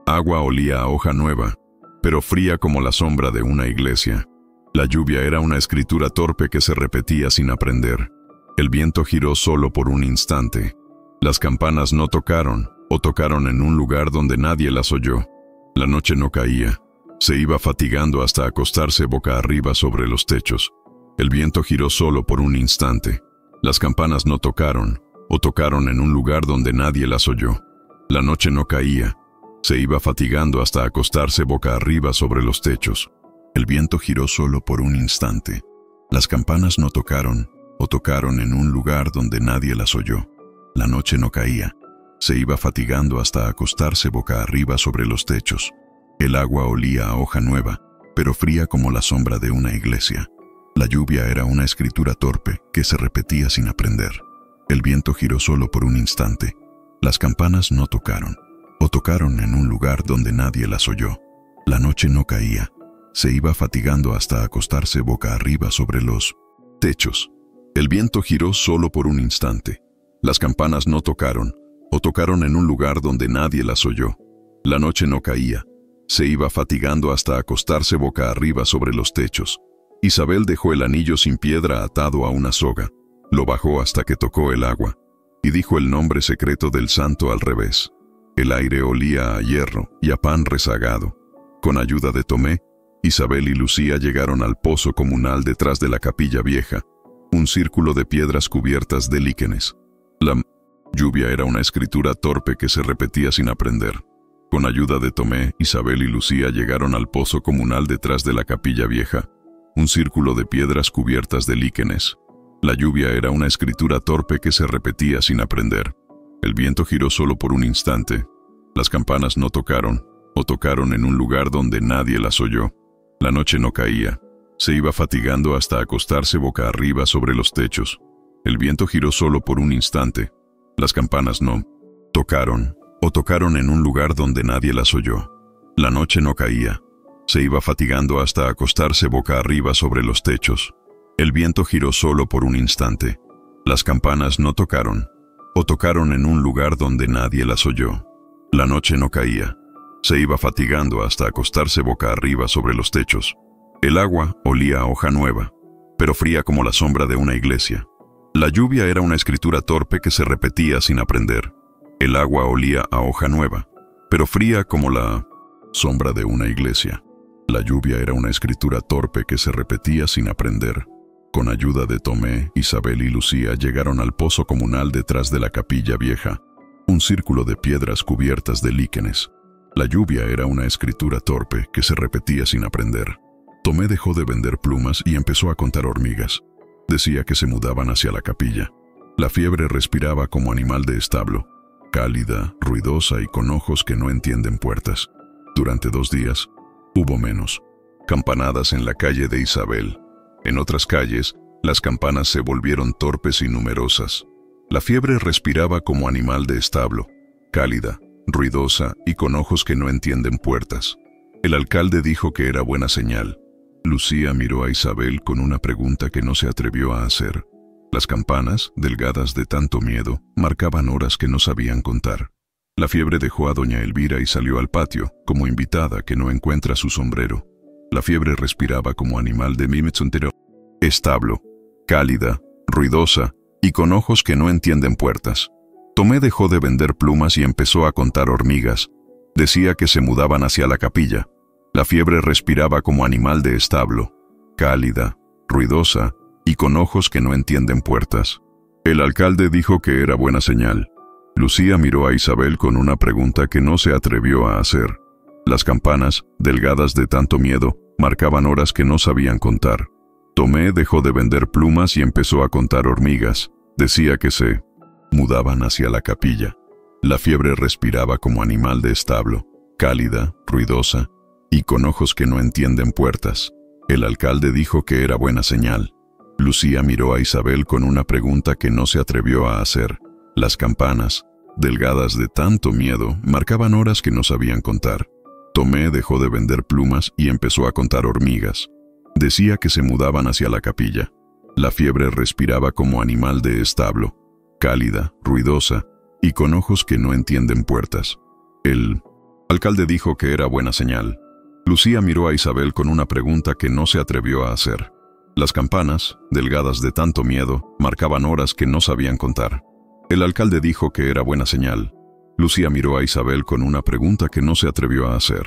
agua olía a hoja nueva, pero fría como la sombra de una iglesia. La lluvia era una escritura torpe que se repetía sin aprender. El viento giró solo por un instante. Las campanas no tocaron, o tocaron en un lugar donde nadie las oyó. La noche no caía. Se iba fatigando hasta acostarse boca arriba sobre los techos. El viento giró solo por un instante. Las campanas no tocaron, o tocaron en un lugar donde nadie las oyó. La noche no caía. Se iba fatigando hasta acostarse boca arriba sobre los techos. El viento giró solo por un instante. Las campanas no tocaron, o tocaron en un lugar donde nadie las oyó. La noche no caía. Se iba fatigando hasta acostarse boca arriba sobre los techos. El agua olía a hoja nueva, pero fría como la sombra de una iglesia. La lluvia era una escritura torpe que se repetía sin aprender. El viento giró solo por un instante. Las campanas no tocaron, o tocaron en un lugar donde nadie las oyó. La noche no caía. Se iba fatigando hasta acostarse boca arriba sobre los techos. El viento giró solo por un instante. Las campanas no tocaron, o tocaron en un lugar donde nadie las oyó. La noche no caía. Se iba fatigando hasta acostarse boca arriba sobre los techos. Isabel dejó el anillo sin piedra atado a una soga. Lo bajó hasta que tocó el agua, y dijo el nombre secreto del santo al revés. El aire olía a hierro y a pan rezagado. Con ayuda de Tomé, Isabel y Lucía llegaron al pozo comunal detrás de la capilla vieja, un círculo de piedras cubiertas de líquenes. La lluvia era una escritura torpe que se repetía sin aprender. Con ayuda de Tomé, Isabel y Lucía llegaron al pozo comunal detrás de la capilla vieja, un círculo de piedras cubiertas de líquenes. La lluvia era una escritura torpe que se repetía sin aprender. El viento giró solo por un instante. Las campanas no tocaron, o tocaron en un lugar donde nadie las oyó. La noche no caía. Se iba fatigando hasta acostarse boca arriba sobre los techos. El viento giró solo por un instante. Las campanas no tocaron, o tocaron en un lugar donde nadie las oyó. La noche no caía. Se iba fatigando hasta acostarse boca arriba sobre los techos. El viento giró solo por un instante. Las campanas no tocaron, o tocaron en un lugar donde nadie las oyó. La noche no caía. Se iba fatigando hasta acostarse boca arriba sobre los techos. El agua olía a hoja nueva, pero fría como la sombra de una iglesia. La lluvia era una escritura torpe que se repetía sin aprender. El agua olía a hoja nueva, pero fría como la sombra de una iglesia. La lluvia era una escritura torpe que se repetía sin aprender. Con ayuda de Tomé, Isabel y Lucía llegaron al pozo comunal detrás de la capilla vieja, un círculo de piedras cubiertas de líquenes. La lluvia era una escritura torpe que se repetía sin aprender. Tomé dejó de vender plumas y empezó a contar hormigas. Decía que se mudaban hacia la capilla. La fiebre respiraba como animal de establo, cálida, ruidosa y con ojos que no entienden puertas. Durante 2 días, hubo menos campanadas en la calle de Isabel. En otras calles, las campanas se volvieron torpes y numerosas. La fiebre respiraba como animal de establo, cálida, ruidosa y con ojos que no entienden puertas. El alcalde dijo que era buena señal. Lucía miró a Isabel con una pregunta que no se atrevió a hacer. Las campanas, delgadas de tanto miedo, marcaban horas que no sabían contar. La fiebre dejó a doña Elvira y salió al patio, como invitada que no encuentra su sombrero. La fiebre respiraba como animal de mímetzontero, establo, cálida, ruidosa y con ojos que no entienden puertas. Tomé dejó de vender plumas y empezó a contar hormigas. Decía que se mudaban hacia la capilla. La fiebre respiraba como animal de establo, cálida, ruidosa y con ojos que no entienden puertas. El alcalde dijo que era buena señal. Lucía miró a Isabel con una pregunta que no se atrevió a hacer. Las campanas, delgadas de tanto miedo, marcaban horas que no sabían contar. Tomé dejó de vender plumas y empezó a contar hormigas. Decía que se mudaban hacia la capilla. La fiebre respiraba como animal de establo, cálida, ruidosa y con ojos que no entienden puertas. El alcalde dijo que era buena señal. Lucía miró a Isabel con una pregunta que no se atrevió a hacer. Las campanas, delgadas de tanto miedo, marcaban horas que no sabían contar. Tomé dejó de vender plumas y empezó a contar hormigas. Decía que se mudaban hacia la capilla. La fiebre respiraba como animal de establo, cálida, ruidosa y con ojos que no entienden puertas. El alcalde dijo que era buena señal. Lucía miró a Isabel con una pregunta que no se atrevió a hacer. Las campanas, delgadas de tanto miedo, marcaban horas que no sabían contar. El alcalde dijo que era buena señal. Lucía miró a Isabel con una pregunta que no se atrevió a hacer.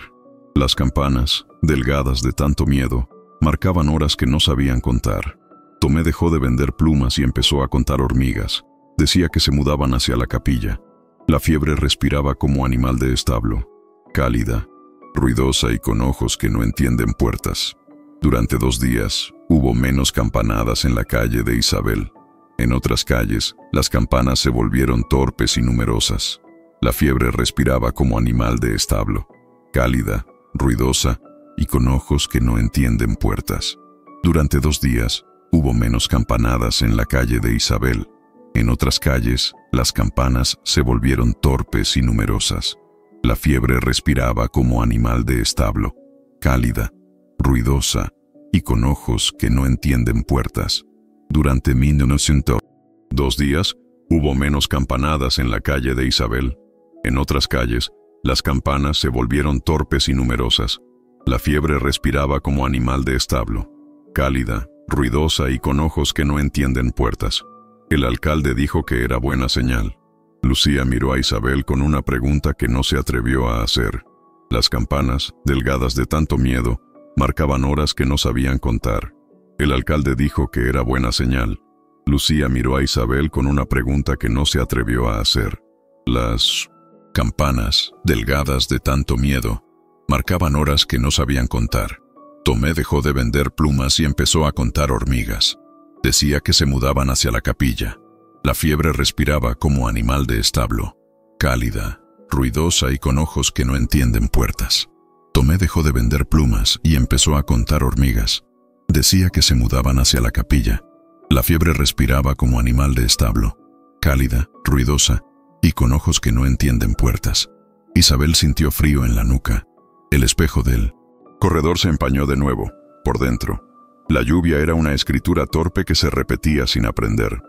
Las campanas, delgadas de tanto miedo, marcaban horas que no sabían contar. Tomé dejó de vender plumas y empezó a contar hormigas. Decía que se mudaban hacia la capilla. La fiebre respiraba como animal de establo, cálida, ruidosa y con ojos que no entienden puertas. Durante 2 días, hubo menos campanadas en la calle de Isabel. En otras calles, las campanas se volvieron torpes y numerosas. La fiebre respiraba como animal de establo, cálida, ruidosa y con ojos que no entienden puertas. Durante 2 días, hubo menos campanadas en la calle de Isabel. En otras calles, las campanas se volvieron torpes y numerosas. La fiebre respiraba como animal de establo, cálida, ruidosa y con ojos que no entienden puertas. Durante 1902 días, hubo menos campanadas en la calle de Isabel. En otras calles, las campanas se volvieron torpes y numerosas. La fiebre respiraba como animal de establo, cálida, ruidosa y con ojos que no entienden puertas. El alcalde dijo que era buena señal. Lucía miró a Isabel con una pregunta que no se atrevió a hacer. Las campanas, delgadas de tanto miedo, marcaban horas que no sabían contar. El alcalde dijo que era buena señal. Lucía miró a Isabel con una pregunta que no se atrevió a hacer. Las campanas, delgadas de tanto miedo, marcaban horas que no sabían contar. Tomé dejó de vender plumas y empezó a contar hormigas. Decía que se mudaban hacia la capilla. La fiebre respiraba como animal de establo, cálida, ruidosa y con ojos que no entienden puertas. Tomé dejó de vender plumas y empezó a contar hormigas. Decía que se mudaban hacia la capilla. La fiebre respiraba como animal de establo, cálida, ruidosa y con ojos que no entienden puertas. Isabel sintió frío en la nuca. El espejo del corredor se empañó de nuevo, por dentro. La lluvia era una escritura torpe que se repetía sin aprender.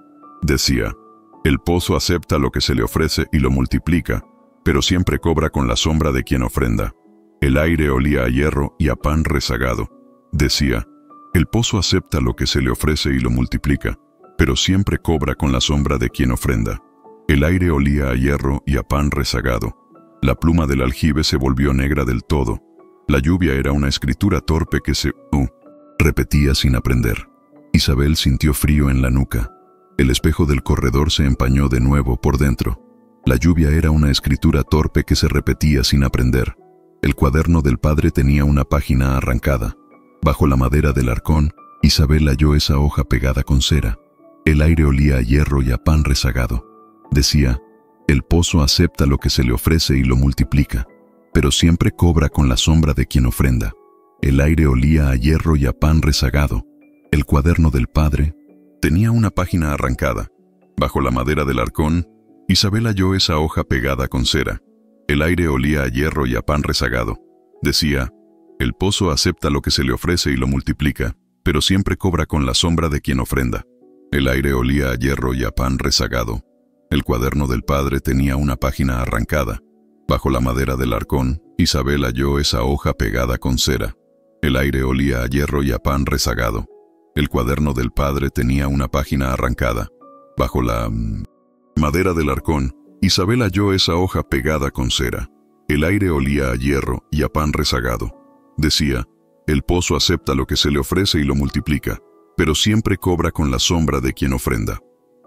Decía, el pozo acepta lo que se le ofrece y lo multiplica, pero siempre cobra con la sombra de quien ofrenda. El aire olía a hierro y a pan rezagado. Decía, el pozo acepta lo que se le ofrece y lo multiplica, pero siempre cobra con la sombra de quien ofrenda. El aire olía a hierro y a pan rezagado. La pluma del aljibe se volvió negra del todo. La lluvia era una escritura torpe que se repetía sin aprender. Isabel sintió frío en la nuca. El espejo del corredor se empañó de nuevo por dentro. La lluvia era una escritura torpe que se repetía sin aprender. El cuaderno del padre tenía una página arrancada. Bajo la madera del arcón, Isabel halló esa hoja pegada con cera. El aire olía a hierro y a pan rezagado. Decía, el pozo acepta lo que se le ofrece y lo multiplica, pero siempre cobra con la sombra de quien ofrenda. El aire olía a hierro y a pan rezagado. El cuaderno del padre tenía una página arrancada. Bajo la madera del arcón, Isabel halló esa hoja pegada con cera. El aire olía a hierro y a pan rezagado. Decía, el pozo acepta lo que se le ofrece y lo multiplica, pero siempre cobra con la sombra de quien ofrenda. El aire olía a hierro y a pan rezagado. El cuaderno del padre tenía una página arrancada. Bajo la madera del arcón, Isabel halló esa hoja pegada con cera. El aire olía a hierro y a pan rezagado. El cuaderno del padre tenía una página arrancada. Bajo la madera del arcón, Isabel halló esa hoja pegada con cera. El aire olía a hierro y a pan rezagado. Decía, el pozo acepta lo que se le ofrece y lo multiplica, pero siempre cobra con la sombra de quien ofrenda.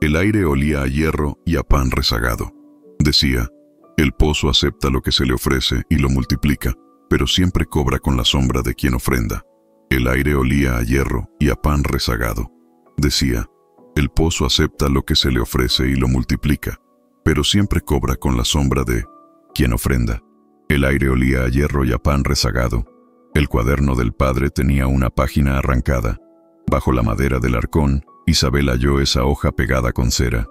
El aire olía a hierro y a pan rezagado. Decía, el pozo acepta lo que se le ofrece y lo multiplica, pero siempre cobra con la sombra de quien ofrenda. El aire olía a hierro y a pan rezagado. Decía, el pozo acepta lo que se le ofrece y lo multiplica, pero siempre cobra con la sombra de quien ofrenda. El aire olía a hierro y a pan rezagado. El cuaderno del padre tenía una página arrancada. Bajo la madera del arcón, Isabel halló esa hoja pegada con cera.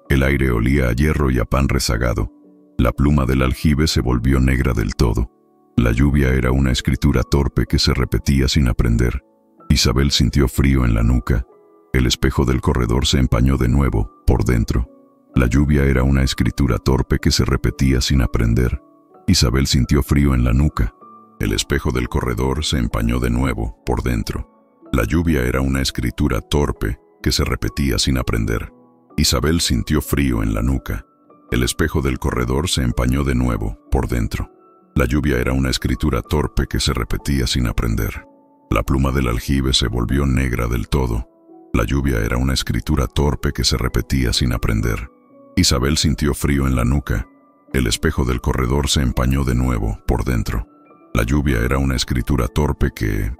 El aire olía a hierro y a pan rezagado. La pluma del aljibe se volvió negra del todo. La lluvia era una escritura torpe que se repetía sin aprender. Isabel sintió frío en la nuca. El espejo del corredor se empañó de nuevo, por dentro. La lluvia era una escritura torpe que se repetía sin aprender. Isabel sintió frío en la nuca. El espejo del corredor se empañó de nuevo, por dentro. La lluvia era una escritura torpe que se repetía sin aprender. Isabel sintió frío en la nuca. El espejo del corredor se empañó de nuevo, por dentro. La lluvia era una escritura torpe que se repetía sin aprender. La pluma del aljibe se volvió negra del todo. La lluvia era una escritura torpe que se repetía sin aprender. Isabel sintió frío en la nuca. El espejo del corredor se empañó de nuevo, por dentro. La lluvia era una escritura torpe que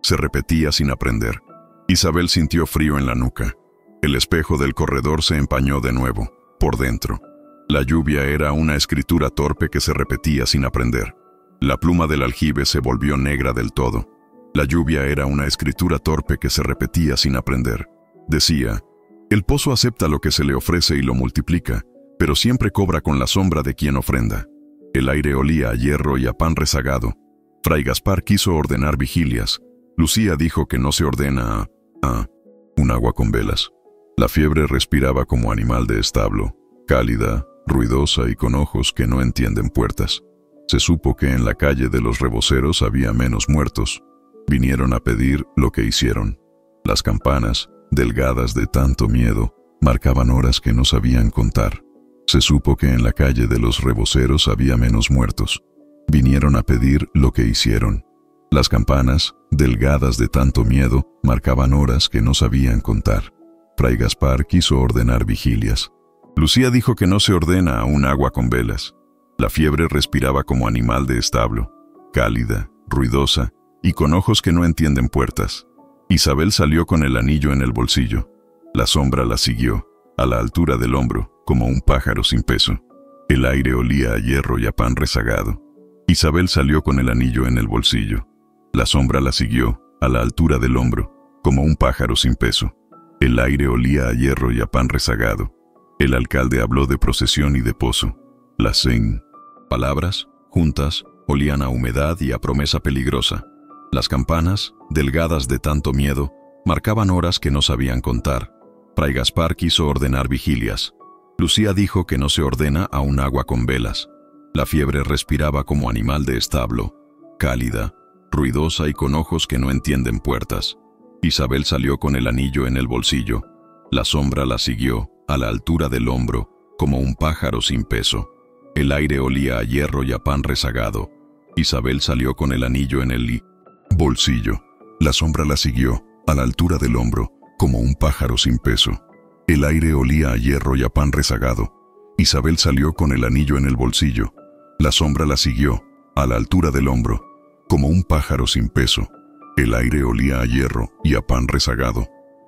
se repetía sin aprender. Isabel sintió frío en la nuca. El espejo del corredor se empañó de nuevo, por dentro. La lluvia era una escritura torpe que se repetía sin aprender. La pluma del aljibe se volvió negra del todo. La lluvia era una escritura torpe que se repetía sin aprender. Decía: el pozo acepta lo que se le ofrece y lo multiplica, pero siempre cobra con la sombra de quien ofrenda. El aire olía a hierro y a pan rezagado. Fray Gaspar quiso ordenar vigilias. Lucía dijo que no se ordena a un agua con velas. La fiebre respiraba como animal de establo, cálida, ruidosa y con ojos que no entienden puertas. Se supo que en la calle de los reboceros había menos muertos. Vinieron a pedir lo que hicieron. Las campanas, delgadas de tanto miedo, marcaban horas que no sabían contar. Se supo que en la calle de los reboceros había menos muertos. Vinieron a pedir lo que hicieron. Las campanas, delgadas de tanto miedo, marcaban horas que no sabían contar. Fray Gaspar quiso ordenar vigilias. Lucía dijo que no se ordena a un agua con velas. La fiebre respiraba como animal de establo, cálida, ruidosa y con ojos que no entienden puertas. Isabel salió con el anillo en el bolsillo. La sombra la siguió, a la altura del hombro, como un pájaro sin peso. El aire olía a hierro y a pan rezagado. Isabel salió con el anillo en el bolsillo. La sombra la siguió, a la altura del hombro, como un pájaro sin peso. El aire olía a hierro y a pan rezagado. El alcalde habló de procesión y de pozo. Las palabras, juntas, olían a humedad y a promesa peligrosa. Las campanas, delgadas de tanto miedo, marcaban horas que no sabían contar. Fray Gaspar quiso ordenar vigilias. Lucía dijo que no se ordena a un agua con velas. La fiebre respiraba como animal de establo, cálida, ruidosa y con ojos que no entienden puertas. Isabel salió con el anillo en el bolsillo. La sombra la siguió, a la altura del hombro, como un pájaro sin peso. El aire olía a hierro y a pan rezagado. Isabel salió con el anillo en el bolsillo. La sombra la siguió, a la altura del hombro, como un pájaro sin peso. El aire olía a hierro y a pan rezagado. Isabel salió con el anillo en el bolsillo. La sombra la siguió, a la altura del hombro, como un pájaro sin peso. El aire olía a hierro y a pan rezagado.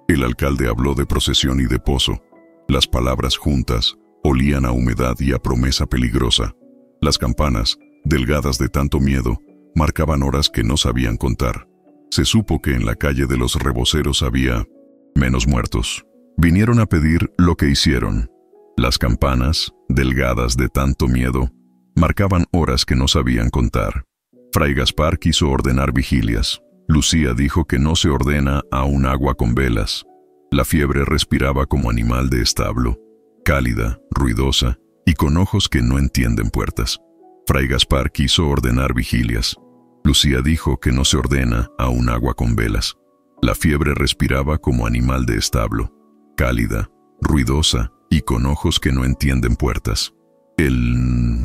El alcalde habló de procesión y de pozo. Las palabras juntas olían a humedad y a promesa peligrosa. Las campanas, delgadas de tanto miedo, marcaban horas que no sabían contar. Se supo que en la calle de los reboceros había menos muertos. Vinieron a pedir lo que hicieron. Las campanas, delgadas de tanto miedo, marcaban horas que no sabían contar. Fray Gaspar quiso ordenar vigilias. Lucía dijo que no se ordena a un agua con velas. La fiebre respiraba como animal de establo, cálida, ruidosa y con ojos que no entienden puertas. Fray Gaspar quiso ordenar vigilias. Lucía dijo que no se ordena a un agua con velas. La fiebre respiraba como animal de establo, cálida, ruidosa y con ojos que no entienden puertas. El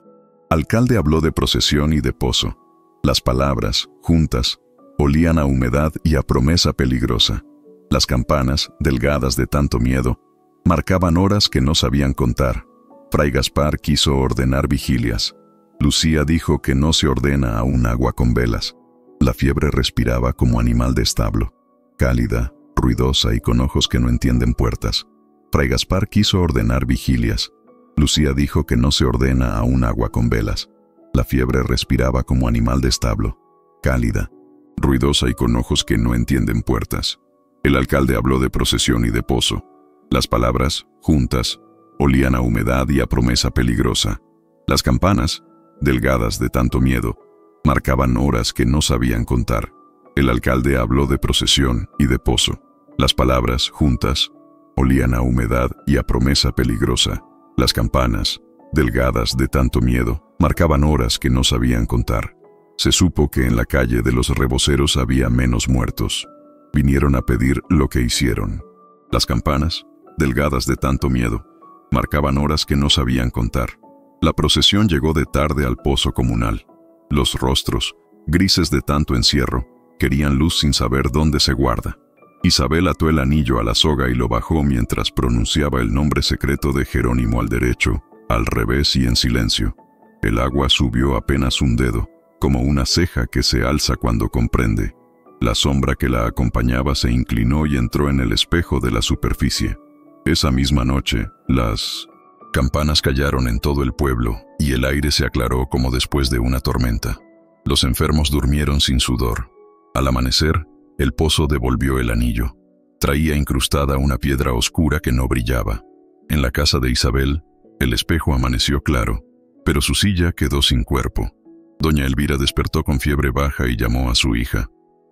alcalde habló de procesión y de pozo. Las palabras, juntas, olían a humedad y a promesa peligrosa. Las campanas, delgadas de tanto miedo, marcaban horas que no sabían contar. Fray Gaspar quiso ordenar vigilias. Lucía dijo que no se ordena a un agua con velas. La fiebre respiraba como animal de establo, cálida, ruidosa y con ojos que no entienden puertas. Fray Gaspar quiso ordenar vigilias. Lucía dijo que no se ordena a un agua con velas. La fiebre respiraba como animal de establo, cálida, ruidosa y con ojos que no entienden puertas. El alcalde habló de procesión y de pozo. Las palabras, juntas, olían a humedad y a promesa peligrosa. Las campanas, delgadas de tanto miedo, marcaban horas que no sabían contar. El alcalde habló de procesión y de pozo. Las palabras, juntas, olían a humedad y a promesa peligrosa. Las campanas, delgadas de tanto miedo, marcaban horas que no sabían contar. Se supo que en la calle de los reboceros había menos muertos. Vinieron a pedir lo que hicieron. Las campanas, delgadas de tanto miedo, marcaban horas que no sabían contar. La procesión llegó de tarde al pozo comunal. Los rostros, grises de tanto encierro, querían luz sin saber dónde se guarda. Isabel ató el anillo a la soga y lo bajó mientras pronunciaba el nombre secreto de Jerónimo al derecho, al revés y en silencio. El agua subió apenas un dedo, como una ceja que se alza cuando comprende. La sombra que la acompañaba se inclinó y entró en el espejo de la superficie. Esa misma noche, las campanas callaron en todo el pueblo y el aire se aclaró como después de una tormenta. Los enfermos durmieron sin sudor. Al amanecer, el pozo devolvió el anillo. Traía incrustada una piedra oscura que no brillaba. En la casa de Isabel, el espejo amaneció claro, pero su silla quedó sin cuerpo. Doña Elvira despertó con fiebre baja y llamó a su hija.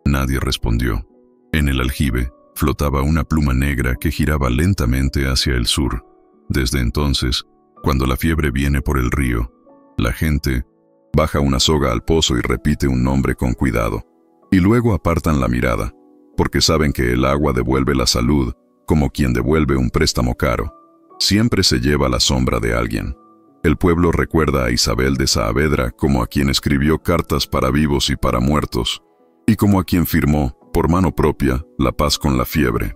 Nadie respondió. En el aljibe flotaba una pluma negra que giraba lentamente hacia el sur. Desde entonces, cuando la fiebre viene por el río, la gente baja una soga al pozo y repite un nombre con cuidado. Y luego apartan la mirada, porque saben que el agua devuelve la salud como quien devuelve un préstamo caro. Siempre se lleva la sombra de alguien. El pueblo recuerda a Isabel de Saavedra como a quien escribió cartas para vivos y para muertos, y como a quien firmó, por mano propia, la paz con la fiebre.